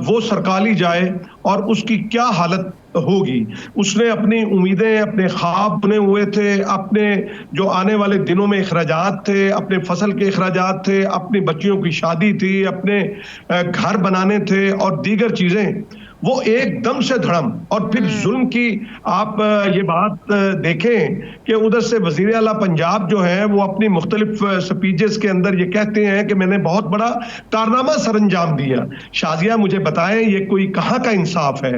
वो सरकाली जाए और उसकी क्या हालत होगी। उसने अपनी उम्मीदें, अपने ख्वाब बुने हुए थे, अपने जो आने वाले दिनों में अखराजात थे, अपने फसल के अखराजात थे, अपनी बच्चियों की शादी थी, अपने घर बनाने थे और दीगर चीजें, वो एकदम से धड़म। और फिर जुल्म की आप ये बात देखें कि उधर से वजीर आला पंजाब जो है वो अपनी मुख्तलिफ स्पीचेस के अंदर ये कहते हैं कि मैंने बहुत बड़ा कारनामा सरअंजाम दिया। शाजिया मुझे बताएं ये कोई कहाँ का इंसाफ है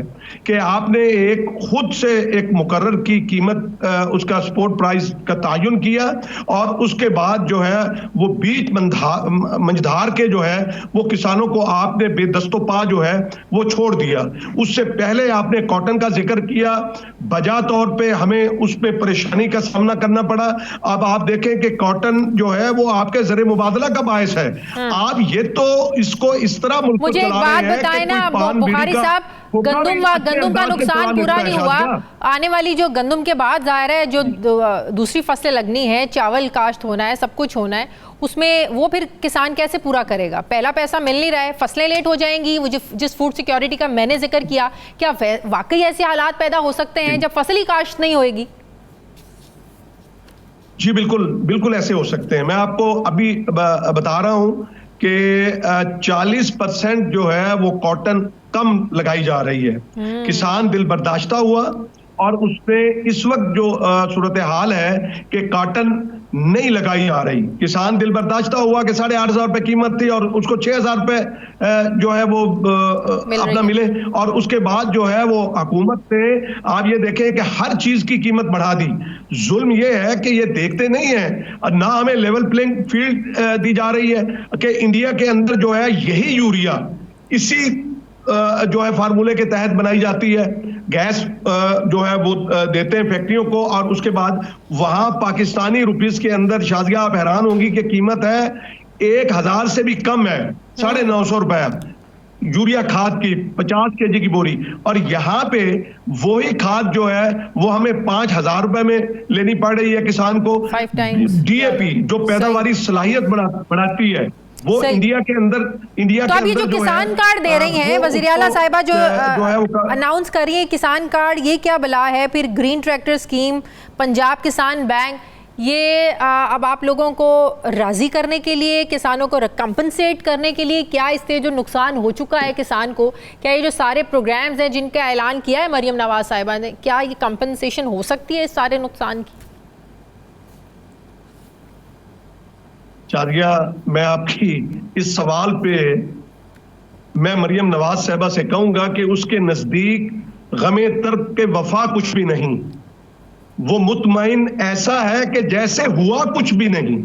कि आपने एक खुद से एक मुकर्रर की कीमत उसका स्पोर्ट प्राइस का तयन किया और उसके बाद जो है वो बीच मंझधार के जो है वो किसानों को आपने बेदस्तोपा जो है वो छोड़ दिया। उससे पहले आपने कॉटन का जिक्र किया, बजा तौर पे हमें उस पे परेशानी का सामना करना पड़ा। अब आप देखें कि कॉटन जो है वो आपके जरिए मुबादला का बायस है। आप ये तो इसको इस तरह मुल्क को मुझे एक बात बताएं ना बुखारी साहब, गंदम का नुकसान पूरा नहीं हुआ। आने वाली जो गंदम के बाद जाहिर है जो दूसरी फसलें लगनी है, चावल काश्त होना है, सब कुछ होना है, उसमें वो फिर किसान कैसे पूरा करेगा? पहला पैसा मिल नहीं रहा है, फसलें लेट हो जाएंगी। वो जिस फूड सिक्योरिटी का मैंने जिक्र किया, क्या वाकई ऐसे हालात पैदा हो सकते हैं जब फसल ही काश्त नहीं होएगी? जी बिल्कुल, बिल्कुल ऐसे हो सकते हैं। मैं आपको अभी बता रहा हूं कि 40% जो है वो कॉटन कम लगाई जा रही है। किसान दिल बर्दाश्ता हुआ और उसमें इस वक्त जो सूरत हाल है कि कॉटन नहीं लगाई जा रही। किसान दिल बर्दाश्ता हुआ कि 8,500 रुपए कीमत थी और उसको 6,000 रुपए जो है वो अपना मिले, और उसके बाद जो है वो हुकूमत ने आप ये देखें कि हर चीज की कीमत बढ़ा दी। जुल्म ये है कि ये देखते नहीं है, ना हमें लेवल प्लेइंग फील्ड दी जा रही है कि इंडिया के अंदर जो है यही यूरिया इसी जो है फार्मूले के तहत बनाई जाती है। गैस जो है वो देते हैं फैक्ट्रियों को और उसके बाद वहां पाकिस्तानी रुपीस के अंदर, शाजिया आप हैरान होंगी कि कीमत है 1,000 से भी कम है, 950 रुपए यूरिया खाद की 50 केजी की बोरी। और यहाँ पे वही खाद जो है वो हमें 5,000 रुपए में लेनी पड़ रही है किसान को। DAP जो पैदावारी सलाहियत बढ़ाती है वो इंडिया के अंदर, इंडिया तो के अब ये जो किसान कार्ड दे रही हैं वजीर आला साहिबा, जो अनाउंस कर रही है किसान कार्ड, ये क्या बला है? फिर ग्रीन ट्रैक्टर स्कीम, पंजाब किसान बैंक, ये अब आप लोगों को राजी करने के लिए, किसानों को कंपनसेट करने के लिए, क्या इससे जो नुकसान हो चुका है किसान को, क्या ये जो सारे प्रोग्राम्स हैं जिनका ऐलान किया है मरियम नवाज साहिबा ने, क्या ये कंपनसेशन हो सकती है इस सारे नुकसान की? शादिया, मैं आपकी इस सवाल पे मैं मरियम नवाज साहिबा से कहूंगा कि उसके नजदीक गमे तर्क के वफा कुछ भी नहीं। वो मुतमईन ऐसा है कि जैसे हुआ कुछ भी नहीं।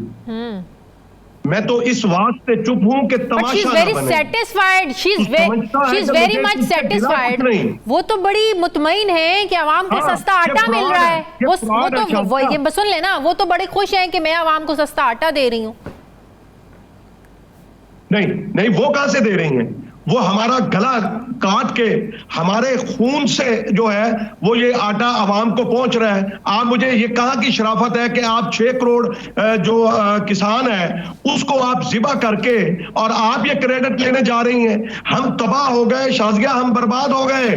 मैं तो इस वास्ते चुप हूं कि तमाशा ना बने। Satisfied, she is very much satisfied. वो तो बड़ी मुतमईन है कि आवाम को सस्ता आटा मिल रहा है। वो तो ये सुन लेना, वो तो बड़े खुश हैं कि मैं आवाम को सस्ता आटा दे रही हूँ। नहीं, वो कहां से दे रही हैं? वो हमारा गला काट के हमारे खून से जो है वो ये आटा आवाम को पहुंच रहा है। आप मुझे ये कहा की शराफत है कि आप 6 करोड़ जो किसान है उसको आप जिबा करके और आप ये क्रेडिट लेने जा रही हैं। हम तबाह हो गए शाजिया, हम बर्बाद हो गए,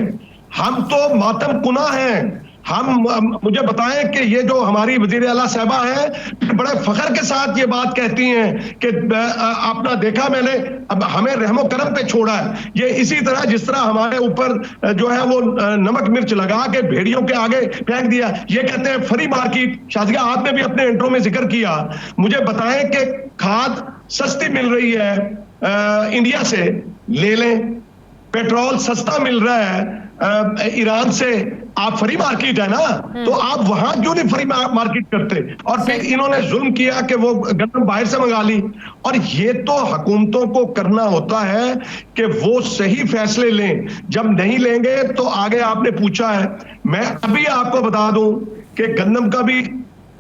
हम तो मातम कुना हैं। मुझे बताएं कि ये जो हमारी वजीर आला साहबा है बड़े फख्र के साथ ये बात कहती हैं कि आपने देखा मैंने अब हमें रहमो करम पे छोड़ा है। ये इसी तरह जिस तरह हमारे ऊपर जो है वो नमक मिर्च लगा के भेड़ियों के आगे फेंक दिया। ये कहते हैं फ्री मार्केट। शाजिया, आपने भी अपने इंट्रो में जिक्र किया। मुझे बताएं कि खाद सस्ती मिल रही है इंडिया से, ले लें। पेट्रोल सस्ता मिल रहा है ईरान से आप फ्री मार्केट है ना, तो आप वहां क्यों नहीं फ्री मार्केट करते? और फिर इन्होंने जुल्म किया कि वो गंदम बाहर से मंगा ली। और ये तो हुकूमतों को करना होता है कि वो सही फैसले लें, जब नहीं लेंगे तो आगे आपने पूछा है, मैं अभी आपको बता दूं कि गंदम का भी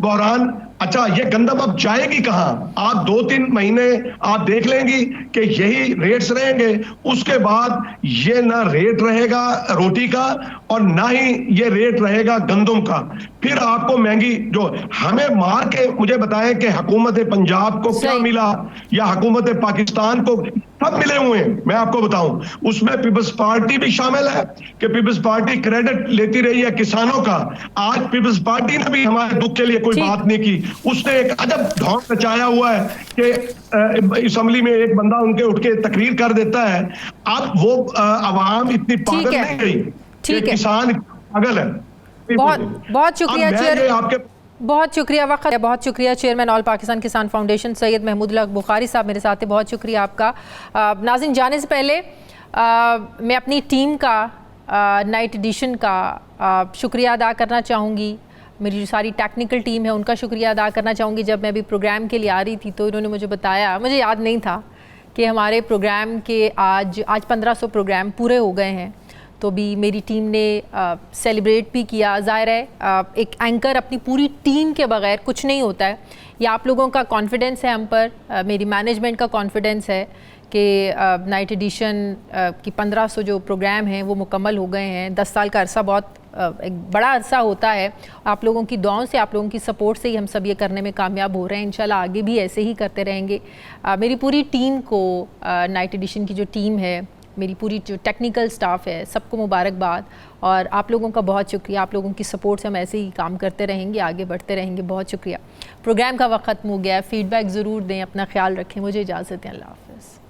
बहरान, अच्छा ये गंदम अब जाएगी कहां? आप 2-3 महीने आप देख लेंगी कि यही रेट्स रहेंगे, उसके बाद ये ना रेट रहेगा रोटी का और ना ही ये रेट रहेगा गंदम का। फिर आपको महंगी जो हमें मार के मुझे बताएं कि हुकूमत पंजाब को क्या मिला या हुकूमत पाकिस्तान को, सब मिले हुए हैं। मैं आपको बताऊं उसमें पीपल्स पार्टी भी शामिल है कि पीपल्स पार्टी क्रेडिट लेती रही है किसानों का। आज पीपल्स पार्टी ने भी हमारे दुख के लिए कोई बात नहीं की। उसने एक अजब ढोंग मचाया हुआ है कि असेंबली में एक बंदा उनके उठ के तकरीर कर देता है। अब वो अवाम इतनी पागल नहीं गई कि किसान पागल है। बहुत शुक्रिया चेयर, बहुत शुक्रिया वक्त है, बहुत शुक्रिया चेयरमैन ऑल पाकिस्तान किसान फाउंडेशन सैयद महमूदुल्लाह बुखारी साहब मेरे साथ हैं, बहुत शुक्रिया आपका। नाज़रीन जाने से पहले मैं अपनी टीम का नाइट एडिशन का शुक्रिया अदा करना चाहूँगी। मेरी जो सारी टेक्निकल टीम है उनका शुक्रिया अदा करना चाहूँगी। जब मैं अभी प्रोग्राम के लिए आ रही थी तो इन्होंने मुझे बताया, मुझे याद नहीं था कि हमारे प्रोग्राम के आज 1500 प्रोग्राम पूरे हो गए हैं। तो भी मेरी टीम ने सेलिब्रेट भी किया। ज़ाहिर है एक एंकर अपनी पूरी टीम के बगैर कुछ नहीं होता है। ये आप लोगों का कॉन्फिडेंस है हम पर, मेरी मैनेजमेंट का कॉन्फिडेंस है कि नाइट एडिशन की 1500 जो प्रोग्राम हैं वो मुकम्मल हो गए हैं। 10 साल का अरसा बहुत एक बड़ा अरसा होता है। आप लोगों की दुआओं से, आप लोगों की सपोर्ट से ही हम सब ये करने में कामयाब हो रहे हैं। इंशाल्लाह आगे भी ऐसे ही करते रहेंगे। मेरी पूरी टीम को, नाइट एडिशन की जो टीम है, मेरी पूरी जो टेक्निकल स्टाफ है, सबको मुबारकबाद। और आप लोगों का बहुत शुक्रिया, आप लोगों की सपोर्ट से हम ऐसे ही काम करते रहेंगे, आगे बढ़ते रहेंगे। बहुत शुक्रिया। प्रोग्राम का वक्त ख़त्म हो गया है, फ़ीडबैक ज़रूर दें, अपना ख्याल रखें। मुझे इजाज़त दें, अल्लाह हाफ़िज़।